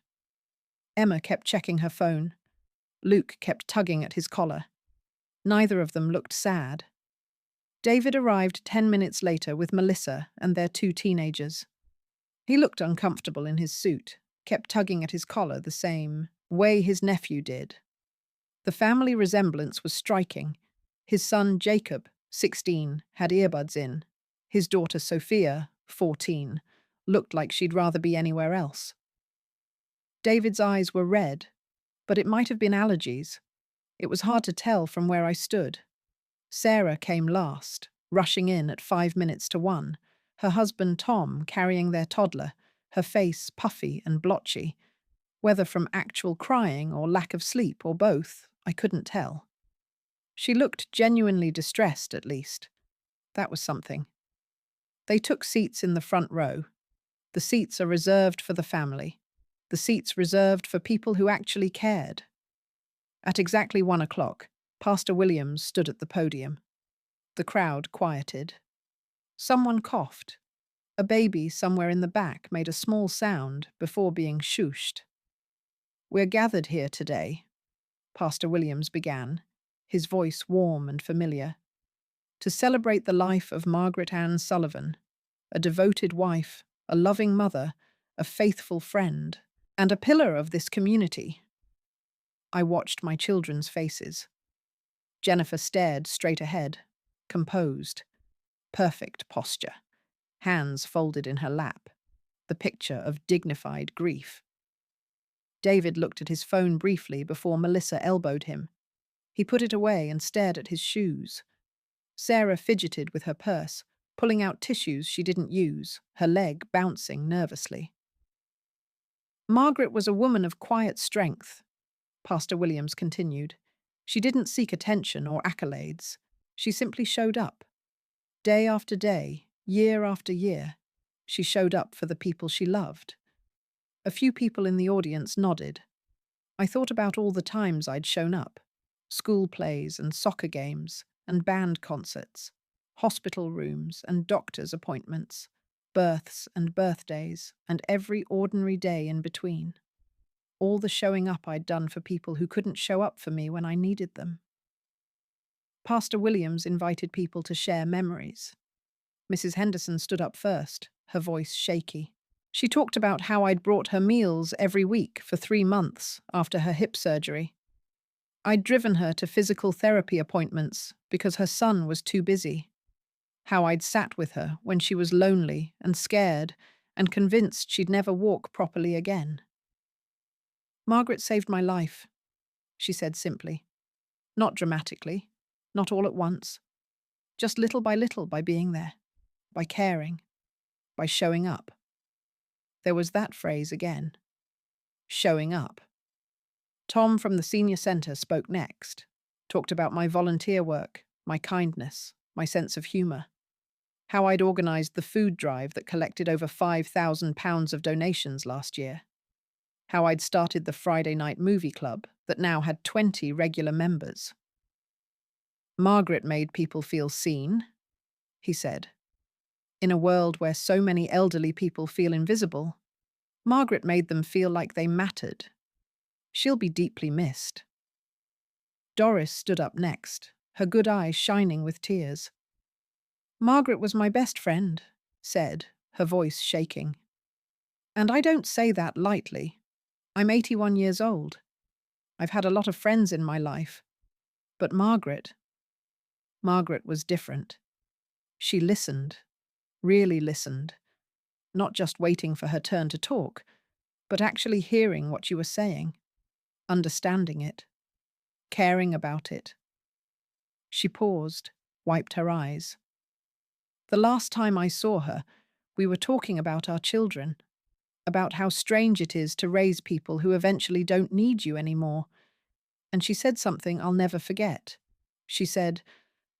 Emma kept checking her phone. Luke kept tugging at his collar. Neither of them looked sad. David arrived 10 minutes later with Melissa and their 2 teenagers. He looked uncomfortable in his suit, kept tugging at his collar the same way his nephew did. The family resemblance was striking. His son Jacob, 16, had earbuds in. His daughter Sophia, 14, looked like she'd rather be anywhere else. David's eyes were red, but it might have been allergies. It was hard to tell from where I stood. Sarah came last, rushing in at 5 minutes to 1, her husband Tom carrying their toddler, her face puffy and blotchy. Whether from actual crying or lack of sleep or both, I couldn't tell. She looked genuinely distressed, at least. That was something. They took seats in the front row. The seats are reserved for the family. The seats reserved for people who actually cared. At exactly 1 o'clock, Pastor Williams stood at the podium. The crowd quieted. Someone coughed. A baby somewhere in the back made a small sound before being shooshed. "We're gathered here today," Pastor Williams began, his voice warm and familiar, "to celebrate the life of Margaret Ann Sullivan, a devoted wife, a loving mother, a faithful friend, and a pillar of this community." I watched my children's faces. Jennifer stared straight ahead, composed. Perfect posture. Hands folded in her lap. The picture of dignified grief. David looked at his phone briefly before Melissa elbowed him. He put it away and stared at his shoes. Sarah fidgeted with her purse, pulling out tissues she didn't use, her leg bouncing nervously. Margaret was a woman of quiet strength, Pastor Williams continued. She didn't seek attention or accolades. She simply showed up. Day after day, year after year, she showed up for the people she loved. A few people in the audience nodded. I thought about all the times I'd shown up. School plays and soccer games and band concerts, hospital rooms and doctor's appointments, births and birthdays, and every ordinary day in between. All the showing up I'd done for people who couldn't show up for me when I needed them. Pastor Williams invited people to share memories. Mrs. Henderson stood up first, her voice shaky. She talked about how I'd brought her meals every week for 3 months after her hip surgery. I'd driven her to physical therapy appointments because her son was too busy. How I'd sat with her when she was lonely and scared and convinced she'd never walk properly again. "Margaret saved my life," she said simply. Not dramatically, not all at once. Just little by being there, by caring, by showing up. There was that phrase again. Showing up. Tom from the senior centre spoke next, talked about my volunteer work, my kindness, my sense of humour, how I'd organised the food drive that collected over £5,000 of donations last year, how I'd started the Friday night movie club that now had 20 regular members. Margaret made people feel seen, he said. In a world where so many elderly people feel invisible, Margaret made them feel like they mattered. She'll be deeply missed. Doris stood up next, her good eyes shining with tears. Margaret was my best friend, said, her voice shaking. And I don't say that lightly. I'm 81 years old. I've had a lot of friends in my life. But Margaret was different. She listened, really listened, not just waiting for her turn to talk, but actually hearing what you were saying, understanding it, caring about it. She paused, wiped her eyes. The last time I saw her, we were talking about our children, about how strange it is to raise people who eventually don't need you anymore. And she said something I'll never forget. She said,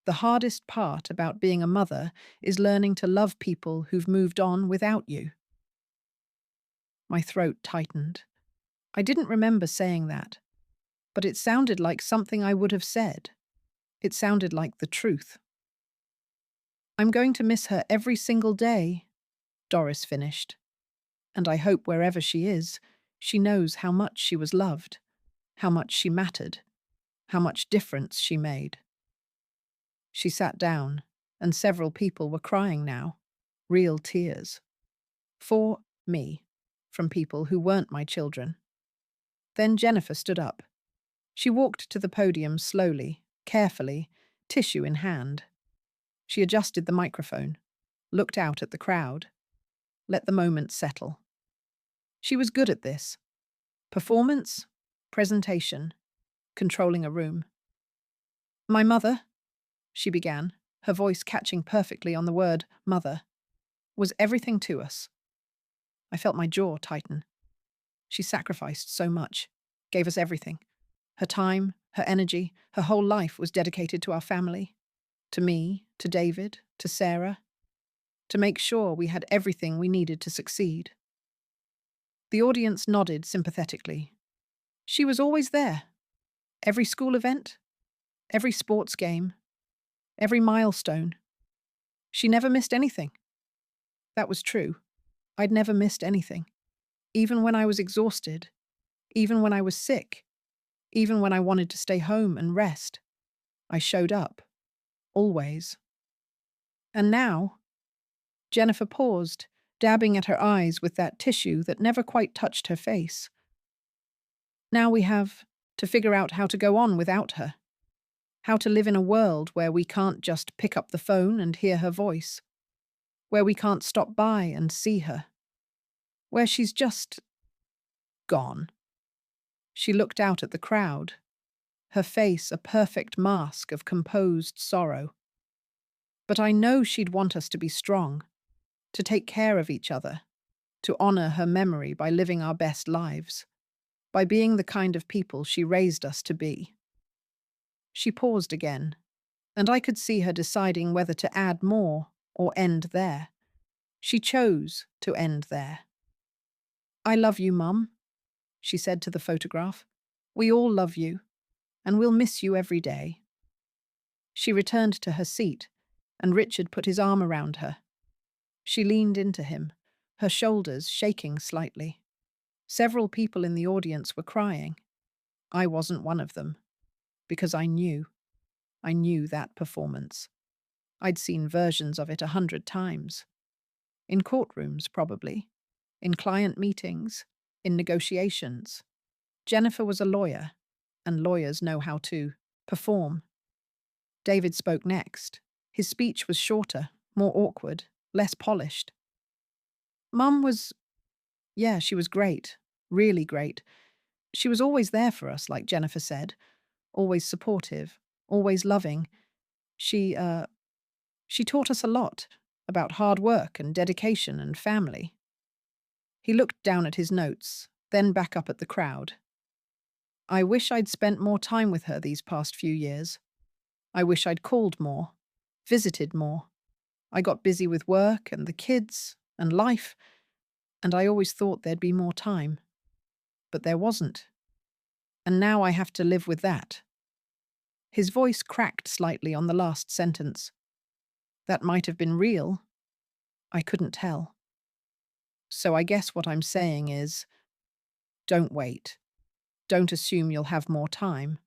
"The hardest part about being a mother is learning to love people who've moved on without you." My throat tightened. I didn't remember saying that, but it sounded like something I would have said. It sounded like the truth. I'm going to miss her every single day, Doris finished. And I hope wherever she is, she knows how much she was loved, how much she mattered, how much difference she made. She sat down, and several people were crying now, real tears. For me, from people who weren't my children. Then Jennifer stood up. She walked to the podium slowly, carefully, tissue in hand. She adjusted the microphone, looked out at the crowd, let the moment settle. She was good at this. Performance, presentation, controlling a room. My mother, she began, her voice catching perfectly on the word mother, was everything to us. I felt my jaw tighten. She sacrificed so much, gave us everything. Her time, her energy, her whole life was dedicated to our family, to me, to David, to Sarah, to make sure we had everything we needed to succeed. The audience nodded sympathetically. She was always there. Every school event, every sports game, every milestone. She never missed anything. That was true. I'd never missed anything. Even when I was exhausted, even when I was sick, even when I wanted to stay home and rest, I showed up. Always. And now, Jennifer paused, dabbing at her eyes with that tissue that never quite touched her face. Now we have to figure out how to go on without her. How to live in a world where we can't just pick up the phone and hear her voice. Where we can't stop by and see her. Where she's just gone. She looked out at the crowd, her face a perfect mask of composed sorrow. But I know she'd want us to be strong, to take care of each other, to honour her memory by living our best lives, by being the kind of people she raised us to be. She paused again, and I could see her deciding whether to add more or end there. She chose to end there. "I love you, Mum," she said to the photograph. "We all love you, and we'll miss you every day." She returned to her seat, and Richard put his arm around her. She leaned into him, her shoulders shaking slightly. Several people in the audience were crying. I wasn't one of them, because I knew that performance. I'd seen versions of it 100 times. In courtrooms, probably. In client meetings. In negotiations. Jennifer was a lawyer, and lawyers know how to perform. David spoke next. His speech was shorter, more awkward, less polished. Mum was, she was great, really great. She was always there for us, like Jennifer said, always supportive, always loving. She taught us a lot about hard work and dedication and family. He looked down at his notes, then back up at the crowd. I wish I'd spent more time with her these past few years. I wish I'd called more, visited more. I got busy with work and the kids and life, and I always thought there'd be more time. But there wasn't. And now I have to live with that. His voice cracked slightly on the last sentence. That might have been real. I couldn't tell. So I guess what I'm saying is, don't wait. Don't assume you'll have more time.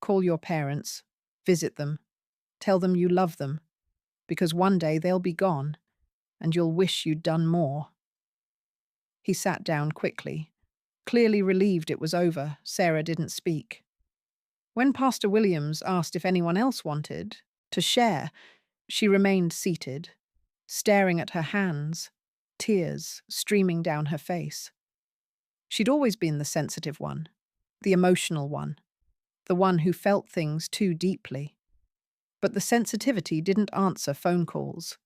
Call your parents, visit them, tell them you love them, because one day they'll be gone, and you'll wish you'd done more. He sat down quickly. Clearly relieved it was over, Sarah didn't speak. When Pastor Williams asked if anyone else wanted to share, she remained seated, staring at her hands, tears streaming down her face. She'd always been the sensitive one, the emotional one, the one who felt things too deeply. But the sensitivity didn't answer phone calls.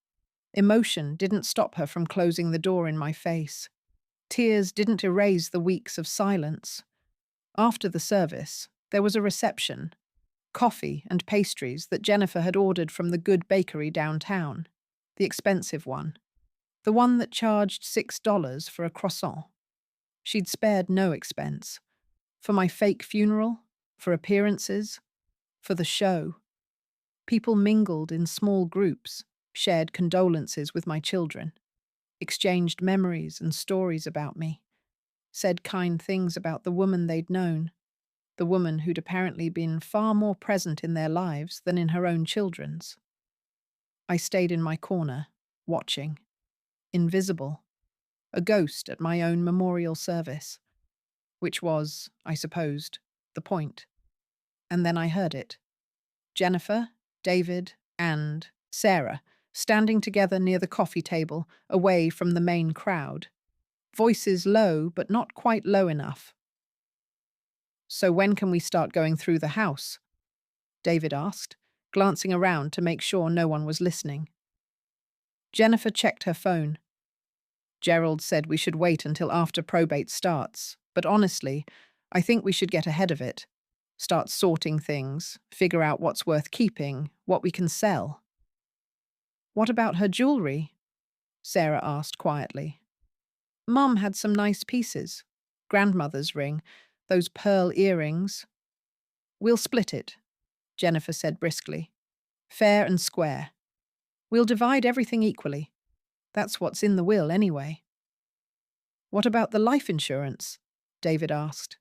Emotion didn't stop her from closing the door in my face. Tears didn't erase the weeks of silence. After the service, there was a reception, coffee and pastries that Jennifer had ordered from the good bakery downtown, the expensive one, the one that charged $6 for a croissant. She'd spared no expense. For my fake funeral, for appearances, for the show. People mingled in small groups, shared condolences with my children, exchanged memories and stories about me, said kind things about the woman they'd known, the woman who'd apparently been far more present in their lives than in her own children's. I stayed in my corner, watching, invisible, a ghost at my own memorial service, which was, I supposed, the point. And then I heard it. Jennifer, David, and Sarah, standing together near the coffee table, away from the main crowd. Voices low, but not quite low enough. "So when can we start going through the house?" David asked, glancing around to make sure no one was listening. Jennifer checked her phone. "Gerald said we should wait until after probate starts, but honestly, I think we should get ahead of it. Start sorting things, figure out what's worth keeping, what we can sell." "What about her jewelry?" Sarah asked quietly. "Mum had some nice pieces. Grandmother's ring, those pearl earrings." "We'll split it," Jennifer said briskly. "Fair and square. We'll divide everything equally. That's what's in the will anyway." "What about the life insurance?" David asked.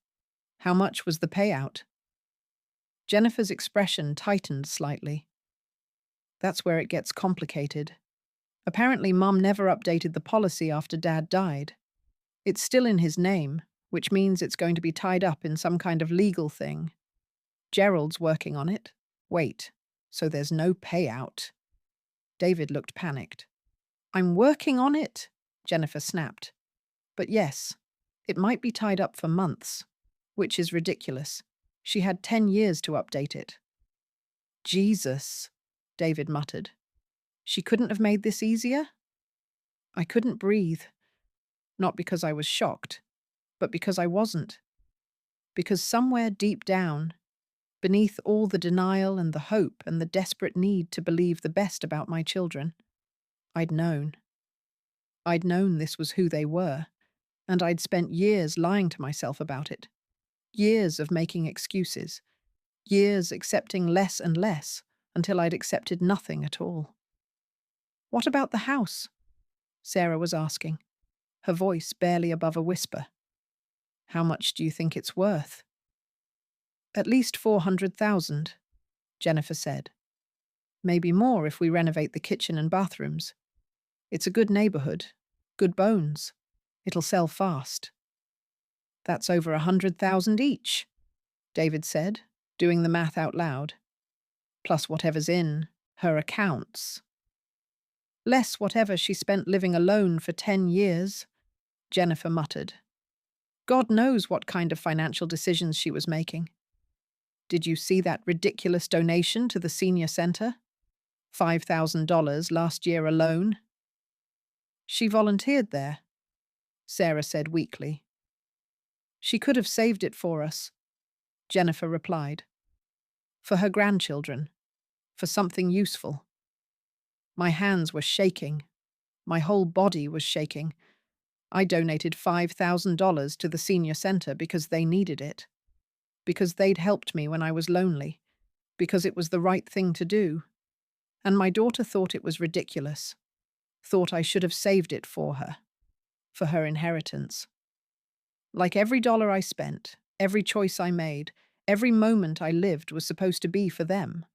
"How much was the payout?" Jennifer's expression tightened slightly. "That's where it gets complicated. Apparently Mum never updated the policy after Dad died. It's still in his name, which means it's going to be tied up in some kind of legal thing. Gerald's working on it. Wait, so there's no payout?" David looked panicked. "I'm working on it," Jennifer snapped. "But yes, it might be tied up for months, which is ridiculous. She had 10 years to update it." "Jesus," David muttered. "She couldn't have made this easier?" I couldn't breathe. Not because I was shocked, but because I wasn't. Because somewhere deep down, beneath all the denial and the hope and the desperate need to believe the best about my children, I'd known. I'd known this was who they were, and I'd spent years lying to myself about it. Years of making excuses. Years accepting less and less until I'd accepted nothing at all. "What about the house?" Sarah was asking, her voice barely above a whisper. "How much do you think it's worth?" "At least 400,000, Jennifer said. "Maybe more if we renovate the kitchen and bathrooms. It's a good neighborhood, good bones. It'll sell fast." "That's over 100,000 each," David said, doing the math out loud. "Plus whatever's in her accounts." "Less whatever she spent living alone for 10 years, Jennifer muttered. God knows what kind of financial decisions she was making. "Did you see that ridiculous donation to the senior center? $5,000 last year alone." "She volunteered there," Sarah said weakly. "She could have saved it for us. Jennifer replied. For her grandchildren. For something useful. My hands were shaking. My whole body was shaking. I donated $5,000 to the senior center because they needed it. Because they'd helped me when I was lonely. Because it was the right thing to do. And my daughter thought it was ridiculous. Thought I should have saved it for her. For her inheritance. Like every dollar I spent, every choice I made, every moment I lived was supposed to be for them.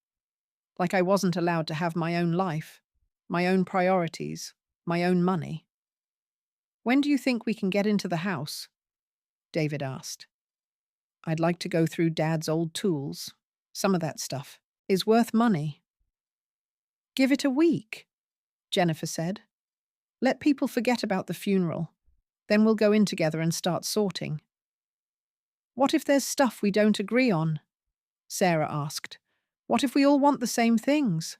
Like I wasn't allowed to have my own life, my own priorities, my own money. When do you think we can get into the house? David asked. I'd like to go through Dad's old tools. Some of that stuff is worth money. Give it a week, Jennifer said. Let people forget about the funeral. Then we'll go in together and start sorting. What if there's stuff we don't agree on? Sarah asked. What if we all want the same things?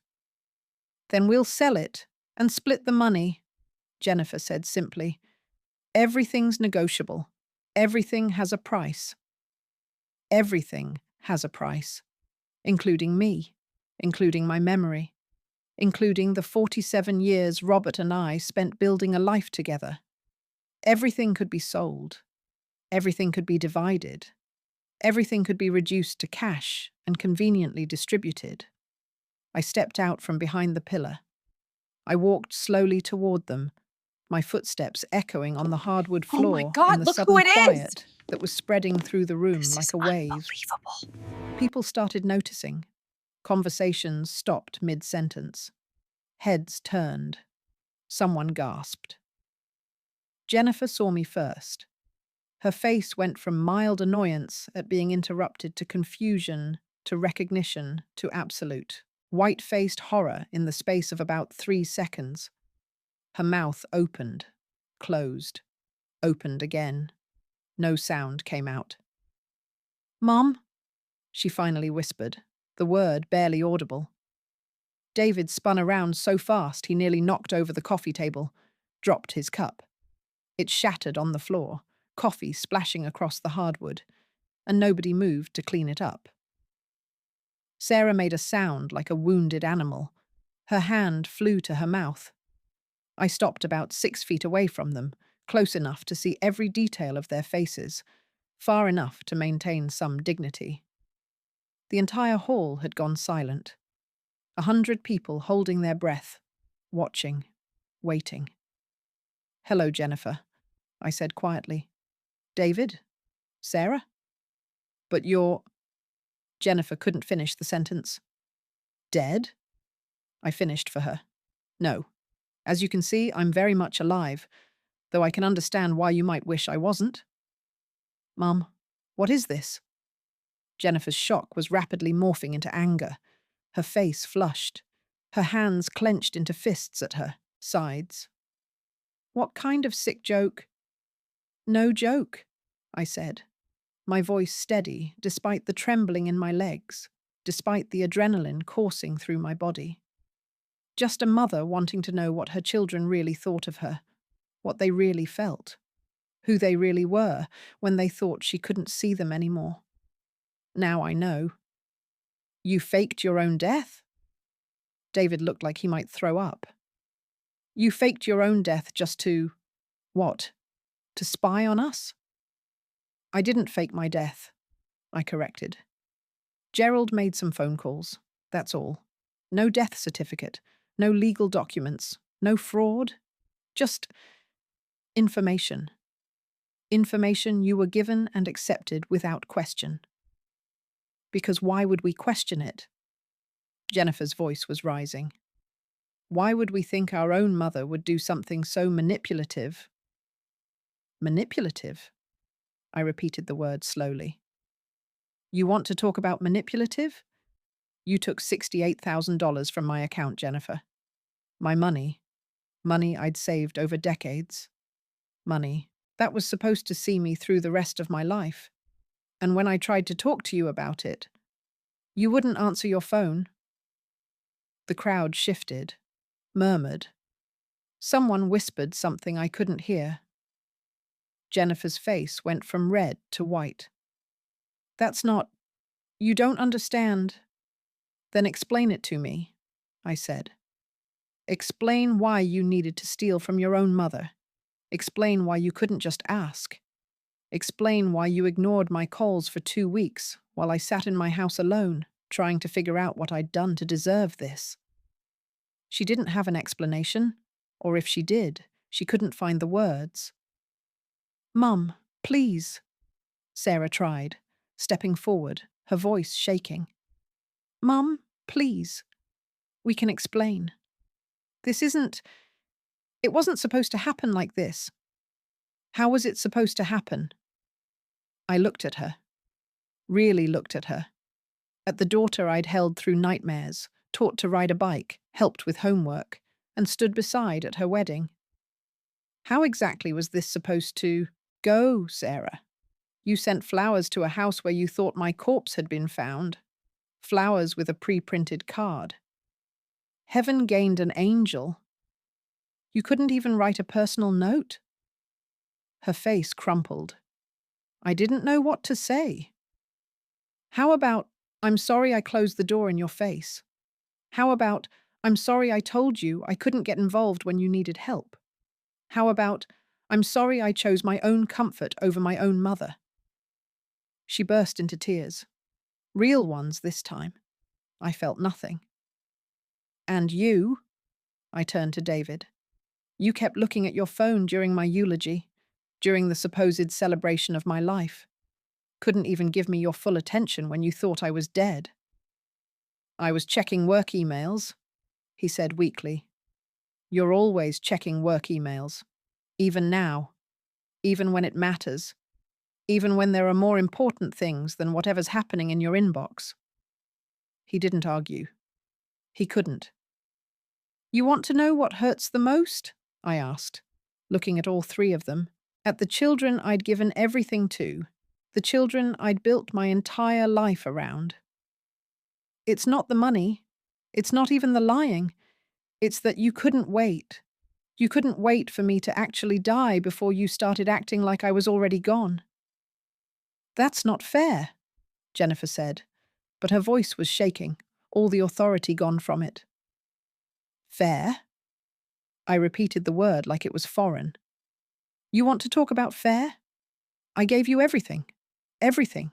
Then we'll sell it and split the money, Jennifer said simply. Everything's negotiable. Everything has a price. Everything has a price, including me, including my memory, including the 47 years Robert and I spent building a life together. Everything could be sold. Everything could be divided. Everything could be reduced to cash and conveniently distributed. I stepped out from behind the pillar. I walked slowly toward them, my footsteps echoing on the hardwood floor in the look sudden who it is! quiet that was spreading through the room like a wave. Unbelievable. People started noticing. Conversations stopped mid-sentence. Heads turned. Someone gasped. Jennifer saw me first. Her face went from mild annoyance at being interrupted to confusion, to recognition, to absolute, white-faced horror in the space of about 3 seconds. Her mouth opened, closed, opened again. No sound came out. Mom? She finally whispered, the word barely audible. David spun around so fast he nearly knocked over the coffee table, dropped his cup. It shattered on the floor, coffee splashing across the hardwood, and nobody moved to clean it up. Sarah made a sound like a wounded animal. Her hand flew to her mouth. I stopped about 6 feet away from them, close enough to see every detail of their faces, far enough to maintain some dignity. The entire hall had gone silent. 100 people holding their breath, watching, waiting. Hello, Jennifer, I said quietly. David? Sarah? But you're... Jennifer couldn't finish the sentence. Dead? I finished for her. No. As you can see, I'm very much alive, though I can understand why you might wish I wasn't. Mum, what is this? Jennifer's shock was rapidly morphing into anger. Her face flushed. Her hands clenched into fists at her sides. What kind of sick joke? No joke, I said, my voice steady despite the trembling in my legs, despite the adrenaline coursing through my body. Just a mother wanting to know what her children really thought of her, what they really felt, who they really were when they thought she couldn't see them anymore. Now I know. You faked your own death? David looked like he might throw up. You faked your own death just to... what? To spy on us? I didn't fake my death, I corrected. Gerald made some phone calls, that's all. No death certificate, no legal documents, no fraud. Just information. Information you were given and accepted without question. Because why would we question it? Jennifer's voice was rising. Why would we think our own mother would do something so manipulative? Manipulative? I repeated the word slowly. You want to talk about manipulative? You took $68,000 from my account, Jennifer. My money. Money I'd saved over decades. Money that was supposed to see me through the rest of my life. And when I tried to talk to you about it, you wouldn't answer your phone. The crowd shifted, murmured. Someone whispered something I couldn't hear. Jennifer's face went from red to white. That's not You don't understand. Then explain it to me, I said. Explain why you needed to steal from your own mother. Explain why you couldn't just ask. Explain why you ignored my calls for 2 weeks while I sat in my house alone, trying to figure out what I'd done to deserve this. She didn't have an explanation, or if she did, she couldn't find the words. Mum, please, Sarah tried, stepping forward, her voice shaking. Mum, please. We can explain. It wasn't supposed to happen like this. How was it supposed to happen? I looked at her. Really looked at her. At the daughter I'd held through nightmares, taught to ride a bike, helped with homework, and stood beside at her wedding. How exactly was this supposed to go, Sarah? You sent flowers to a house where you thought my corpse had been found. Flowers with a pre-printed card. Heaven gained an angel. You couldn't even write a personal note? Her face crumpled. I didn't know what to say. How about, I'm sorry I closed the door in your face? How about, I'm sorry I told you I couldn't get involved when you needed help? How about, I'm sorry I chose my own comfort over my own mother? She burst into tears. Real ones this time. I felt nothing. And you? I turned to David. You kept looking at your phone during my eulogy, during the supposed celebration of my life. Couldn't even give me your full attention when you thought I was dead. I was checking work emails, he said weakly. You're always checking work emails. Even now. Even when it matters. Even when there are more important things than whatever's happening in your inbox. He didn't argue. He couldn't. You want to know what hurts the most? I asked, looking at all three of them, at the children I'd given everything to, the children I'd built my entire life around. It's not the money. It's not even the lying. It's that you couldn't wait. You couldn't wait for me to actually die before you started acting like I was already gone. That's not fair, Jennifer said, but her voice was shaking, all the authority gone from it. Fair? I repeated the word like it was foreign. You want to talk about fair? I gave you everything. Everything.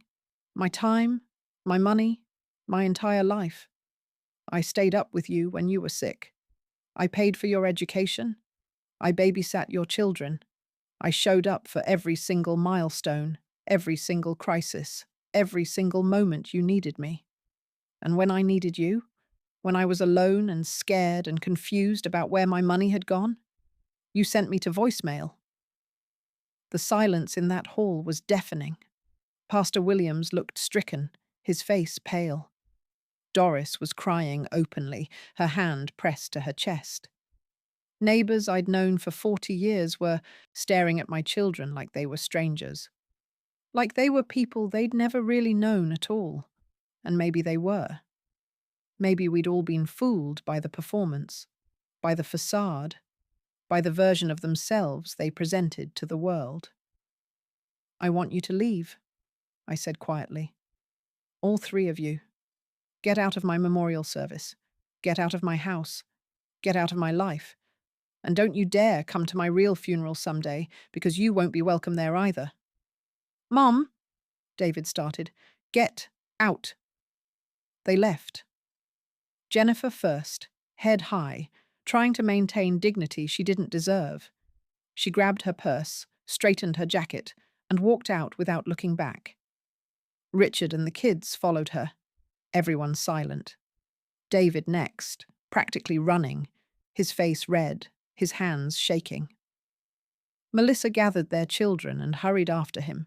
My time, my money, my entire life. I stayed up with you when you were sick. I paid for your education. I babysat your children. I showed up for every single milestone, every single crisis, every single moment you needed me. And when I needed you, when I was alone and scared and confused about where my money had gone, you sent me to voicemail. The silence in that hall was deafening. Pastor Williams looked stricken, his face pale. Doris was crying openly, her hand pressed to her chest. Neighbours I'd known for 40 years were staring at my children like they were strangers. Like they were people they'd never really known at all. And maybe they were. Maybe we'd all been fooled by the performance, by the facade, by the version of themselves they presented to the world. I want you to leave, I said quietly. All three of you. Get out of my memorial service. Get out of my house. Get out of my life. And don't you dare come to my real funeral someday, because you won't be welcome there either. Mom, David started. Get out. They left. Jennifer first, head high, trying to maintain dignity she didn't deserve. She grabbed her purse, straightened her jacket, and walked out without looking back. Richard and the kids followed her, everyone silent. David next, practically running, his face red, his hands shaking. Melissa gathered their children and hurried after him.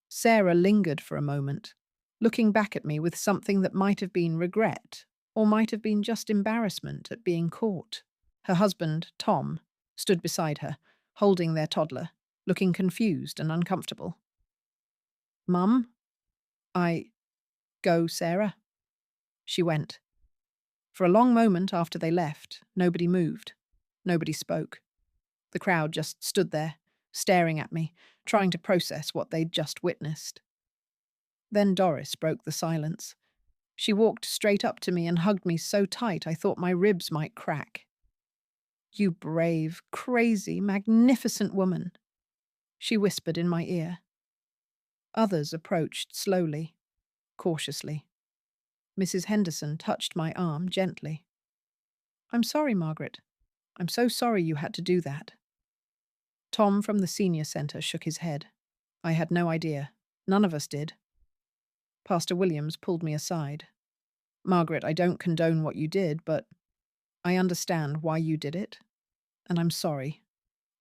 Sarah lingered for a moment, looking back at me with something that might have been regret, or might have been just embarrassment at being caught. Her husband, Tom, stood beside her, holding their toddler, looking confused and uncomfortable. Mum? Go, Sarah. She went. For a long moment after they left, nobody moved. Nobody spoke. The crowd just stood there, staring at me, trying to process what they'd just witnessed. Then Doris broke the silence. She walked straight up to me and hugged me so tight I thought my ribs might crack. "You brave, crazy, magnificent woman," she whispered in my ear. Others approached slowly, cautiously. Mrs. Henderson touched my arm gently. "I'm sorry, Margaret. I'm so sorry you had to do that." Tom from the senior centre shook his head. "I had no idea. None of us did." Pastor Williams pulled me aside. "Margaret, I don't condone what you did, but I understand why you did it, and I'm sorry.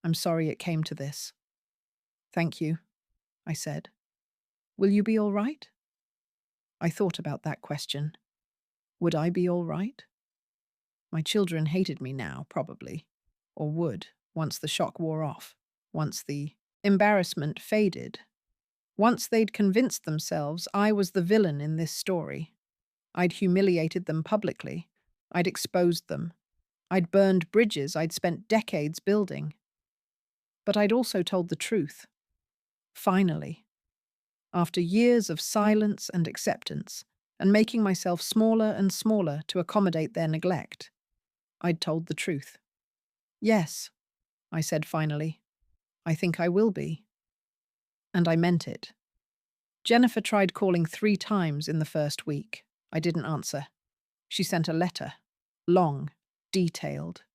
I'm sorry it came to this." "Thank you," I said. "Will you be all right?" I thought about that question. Would I be all right? My children hated me now, probably, or would, once the shock wore off, once the embarrassment faded. Once they'd convinced themselves I was the villain in this story. I'd humiliated them publicly. I'd exposed them. I'd burned bridges I'd spent decades building. But I'd also told the truth. Finally. After years of silence and acceptance, and making myself smaller and smaller to accommodate their neglect, I'd told the truth. "Yes," I said finally. "I think I will be." And I meant it. Jennifer tried calling 3 times in the first week. I didn't answer. She sent a letter. Long, detailed,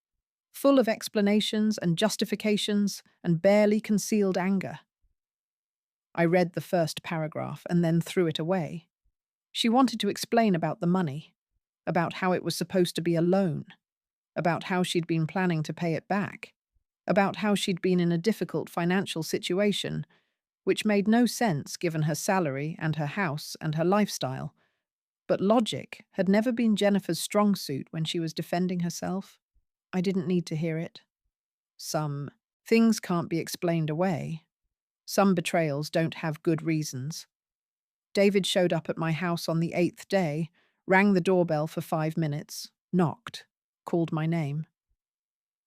full of explanations and justifications and barely concealed anger. I read the first paragraph and then threw it away. She wanted to explain about the money, about how it was supposed to be a loan, about how she'd been planning to pay it back, about how she'd been in a difficult financial situation, which made no sense given her salary and her house and her lifestyle. But logic had never been Jennifer's strong suit when she was defending herself. I didn't need to hear it. Some things can't be explained away. Some betrayals don't have good reasons. David showed up at my house on the 8th day, rang the doorbell for 5 minutes, knocked, called my name.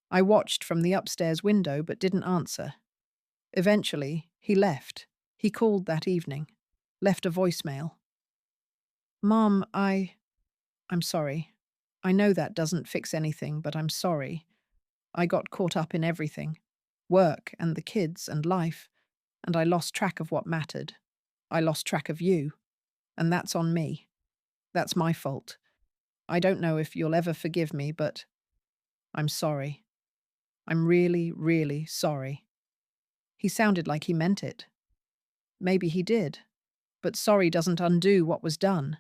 I watched from the upstairs window but didn't answer. Eventually, he left. He called that evening, left a voicemail. "Mom, I'm sorry. I know that doesn't fix anything, but I'm sorry. I got caught up in everything, work and the kids and life, and I lost track of what mattered. I lost track of you, and that's on me. That's my fault. I don't know if you'll ever forgive me, but I'm sorry. I'm really, really sorry." He sounded like he meant it. Maybe he did, but sorry doesn't undo what was done.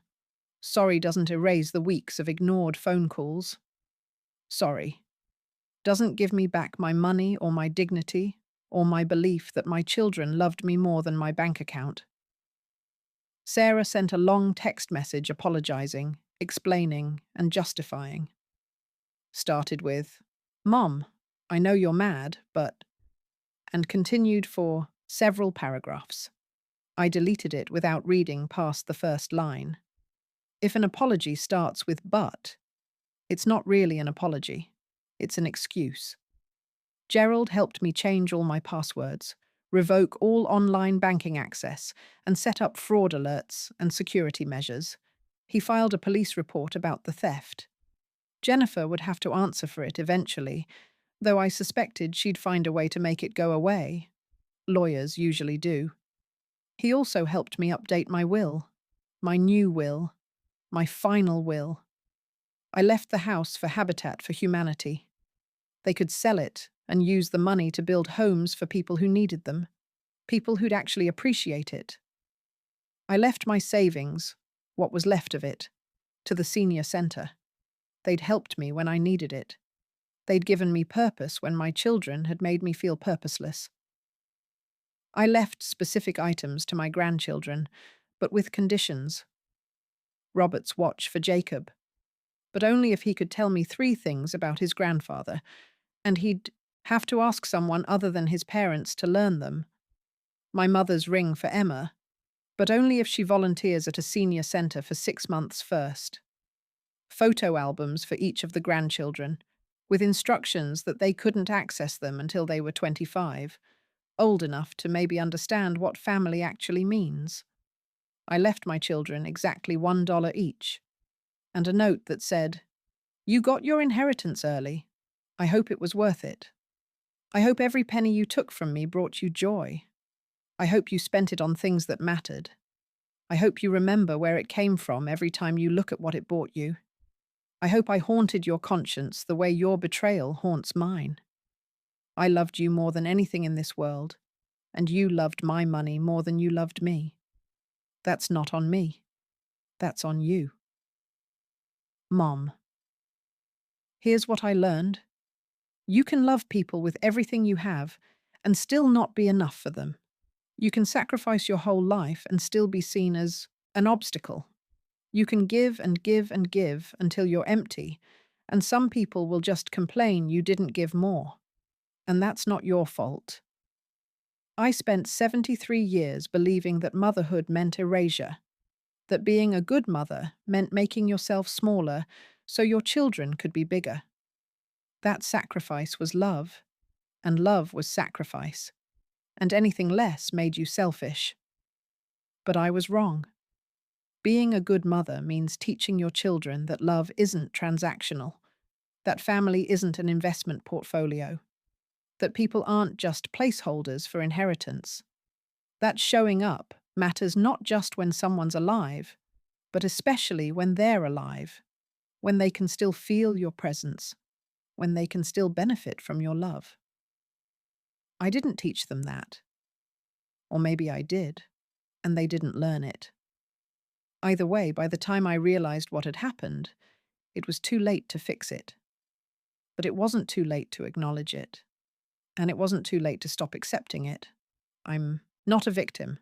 Sorry doesn't erase the weeks of ignored phone calls. Sorry doesn't give me back my money or my dignity or my belief that my children loved me more than my bank account. Sarah sent a long text message apologizing, explaining, and justifying. Started with, "Mom, I know you're mad, but," and continued for several paragraphs. I deleted it without reading past the first line. If an apology starts with "but," it's not really an apology. It's an excuse. Gerald helped me change all my passwords, revoke all online banking access, and set up fraud alerts and security measures. He filed a police report about the theft. Jennifer would have to answer for it eventually, though I suspected she'd find a way to make it go away. Lawyers usually do. He also helped me update my will, my new will, my final will. I left the house for Habitat for Humanity. They could sell it and use the money to build homes for people who needed them, people who'd actually appreciate it. I left my savings, what was left of it, to the senior centre. They'd helped me when I needed it. They'd given me purpose when my children had made me feel purposeless. I left specific items to my grandchildren, but with conditions. Robert's watch for Jacob, but only if he could tell me 3 things about his grandfather, and he'd have to ask someone other than his parents to learn them. My mother's ring for Emma, but only if she volunteers at a senior centre for 6 months first. Photo albums for each of the grandchildren, with instructions that they couldn't access them until they were 25, old enough to maybe understand what family actually means. I left my children exactly $1 each, and a note that said, "You got your inheritance early. I hope it was worth it. I hope every penny you took from me brought you joy. I hope you spent it on things that mattered. I hope you remember where it came from every time you look at what it bought you. I hope I haunted your conscience the way your betrayal haunts mine. I loved you more than anything in this world, and you loved my money more than you loved me. That's not on me. That's on you." Mom. Here's what I learned. You can love people with everything you have and still not be enough for them. You can sacrifice your whole life and still be seen as an obstacle. You can give and give and give until you're empty, and some people will just complain you didn't give more. And that's not your fault. I spent 73 years believing that motherhood meant erasure, that being a good mother meant making yourself smaller so your children could be bigger. That sacrifice was love, and love was sacrifice, and anything less made you selfish. But I was wrong. Being a good mother means teaching your children that love isn't transactional, that family isn't an investment portfolio, that people aren't just placeholders for inheritance, that showing up matters not just when someone's alive, but especially when they're alive, when they can still feel your presence, when they can still benefit from your love. I didn't teach them that. Or maybe I did, and they didn't learn it. Either way, by the time I realized what had happened, it was too late to fix it. But it wasn't too late to acknowledge it. And it wasn't too late to stop accepting it. I'm not a victim.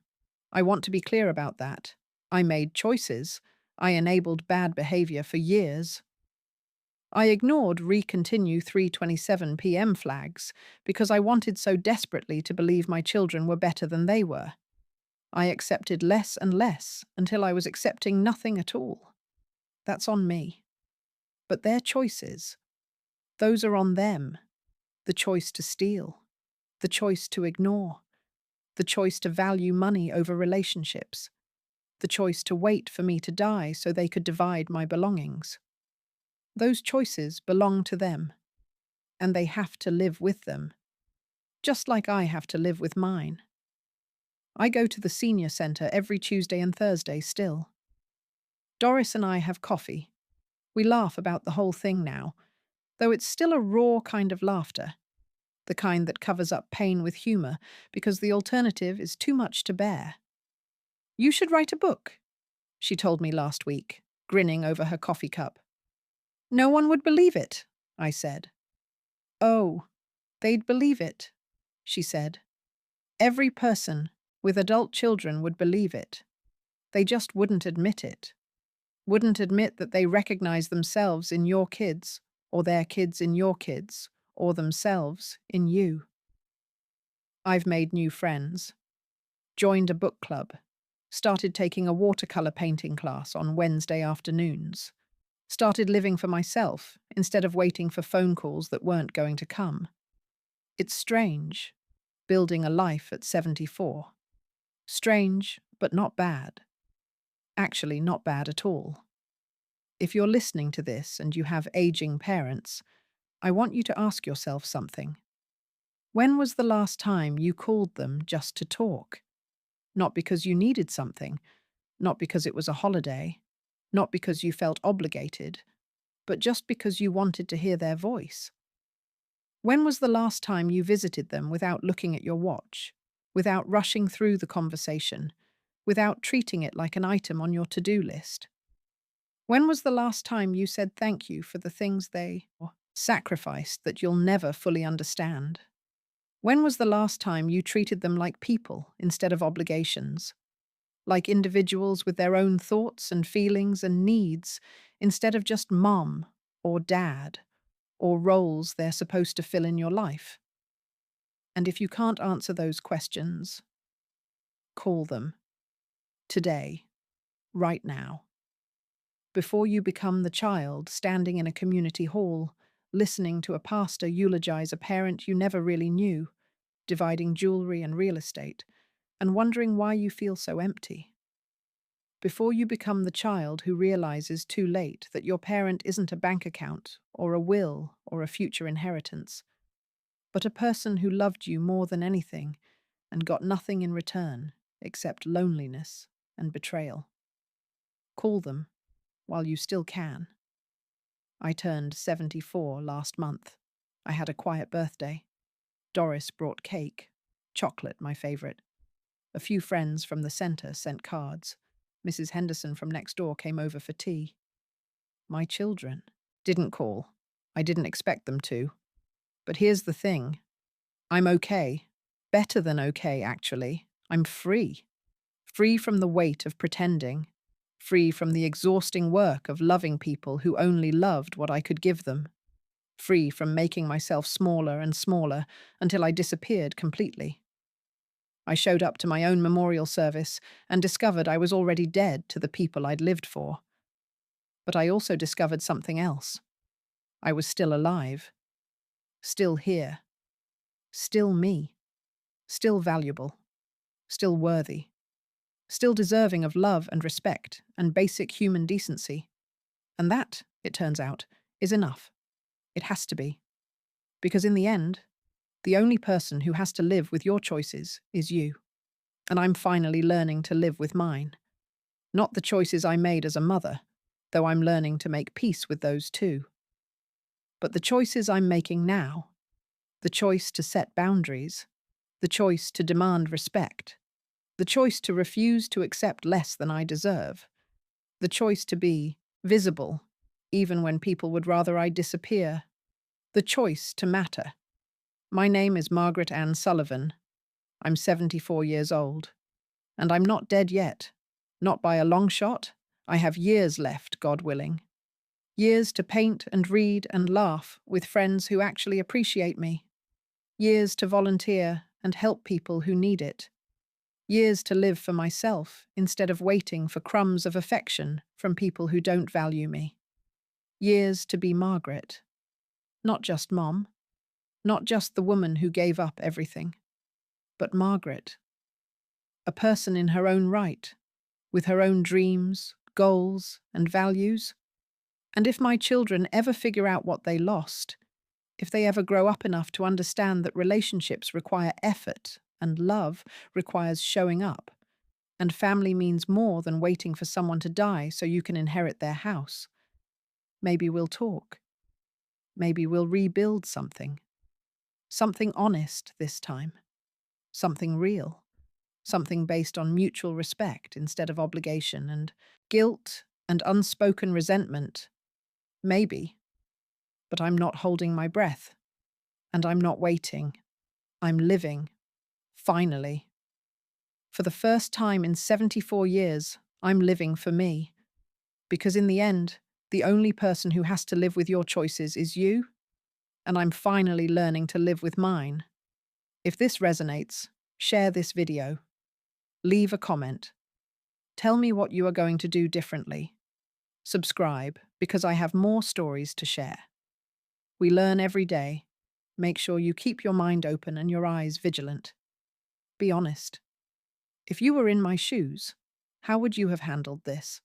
I want to be clear about that. I made choices. I enabled bad behavior for years. I ignored recontinue 3:27 p.m. flags because I wanted so desperately to believe my children were better than they were. I accepted less and less until I was accepting nothing at all. That's on me. But their choices, those are on them. The choice to steal, the choice to ignore, the choice to value money over relationships, the choice to wait for me to die so they could divide my belongings. Those choices belong to them, and they have to live with them, just like I have to live with mine. I go to the senior centre every Tuesday and Thursday still. Doris and I have coffee. We laugh about the whole thing now, though it's still a raw kind of laughter, the kind that covers up pain with humour because the alternative is too much to bear. "You should write a book," she told me last week, grinning over her coffee cup. "No one would believe it," I said. "Oh, they'd believe it," she said. "Every person with adult children would believe it. They just wouldn't admit it. Wouldn't admit that they recognize themselves in your kids, or their kids in your kids, or themselves in you." I've made new friends, joined a book club, started taking a watercolor painting class on Wednesday afternoons, started living for myself instead of waiting for phone calls that weren't going to come. It's strange, building a life at 74. Strange, but not bad. Actually, not bad at all. If you're listening to this and you have aging parents, I want you to ask yourself something. When was the last time you called them just to talk? Not because you needed something, not because it was a holiday, not because you felt obligated, but just because you wanted to hear their voice. When was the last time you visited them without looking at your watch, without rushing through the conversation, without treating it like an item on your to-do list? When was the last time you said thank you for the things they sacrificed that you'll never fully understand? When was the last time you treated them like people instead of obligations? Like individuals with their own thoughts and feelings and needs instead of just mom or dad or roles they're supposed to fill in your life? And if you can't answer those questions, call them. Today. Right now. Before you become the child standing in a community hall, listening to a pastor eulogize a parent you never really knew, dividing jewelry and real estate, and wondering why you feel so empty. before you become the child who realizes too late that your parent isn't a bank account or a will or a future inheritance, but a person who loved you more than anything and got nothing in return except loneliness and betrayal. Call them while you still can. I turned 74 last month. I had a quiet birthday. Doris brought cake, chocolate my favorite. A few friends from the centre sent cards. Mrs. Henderson from next door came over for tea. My children didn't call. I didn't expect them to. But here's the thing. I'm okay. Better than okay, actually. I'm free. Free from the weight of pretending. Free from the exhausting work of loving people who only loved what I could give them. Free from making myself smaller and smaller until I disappeared completely. I showed up to my own memorial service and discovered I was already dead to the people I'd lived for. But I also discovered something else. I was still alive. Still here. Still me. Still valuable. Still worthy. Still deserving of love and respect and basic human decency. And that, it turns out, is enough. It has to be. Because in the end, the only person who has to live with your choices is you. And I'm finally learning to live with mine. Not the choices I made as a mother, though I'm learning to make peace with those too. But the choices I'm making now. The choice to set boundaries. The choice to demand respect. The choice to refuse to accept less than I deserve. The choice to be visible, even when people would rather I disappear. The choice to matter. My name is Margaret Ann Sullivan. I'm 74 years old. And I'm not dead yet. Not by a long shot. I have years left, God willing. Years to paint and read and laugh with friends who actually appreciate me. Years to volunteer and help people who need it. Years to live for myself instead of waiting for crumbs of affection from people who don't value me. Years to be Margaret. Not just Mom. Not just the woman who gave up everything. But Margaret. A person in her own right, with her own dreams, goals, and values. And if my children ever figure out what they lost, if they ever grow up enough to understand that relationships require effort and love requires showing up, and family means more than waiting for someone to die so you can inherit their house, maybe we'll talk. Maybe we'll rebuild something. Something honest this time. Something real. Something based on mutual respect instead of obligation and guilt and unspoken resentment. Maybe. But I'm not holding my breath. And I'm not waiting. I'm living. Finally. For the first time in 74 years, I'm living for me. Because in the end, the only person who has to live with your choices is you. And I'm finally learning to live with mine. If this resonates, share this video. Leave a comment. Tell me what you are going to do differently. Subscribe, because I have more stories to share. We learn every day. Make sure you keep your mind open and your eyes vigilant. Be honest. If you were in my shoes, how would you have handled this?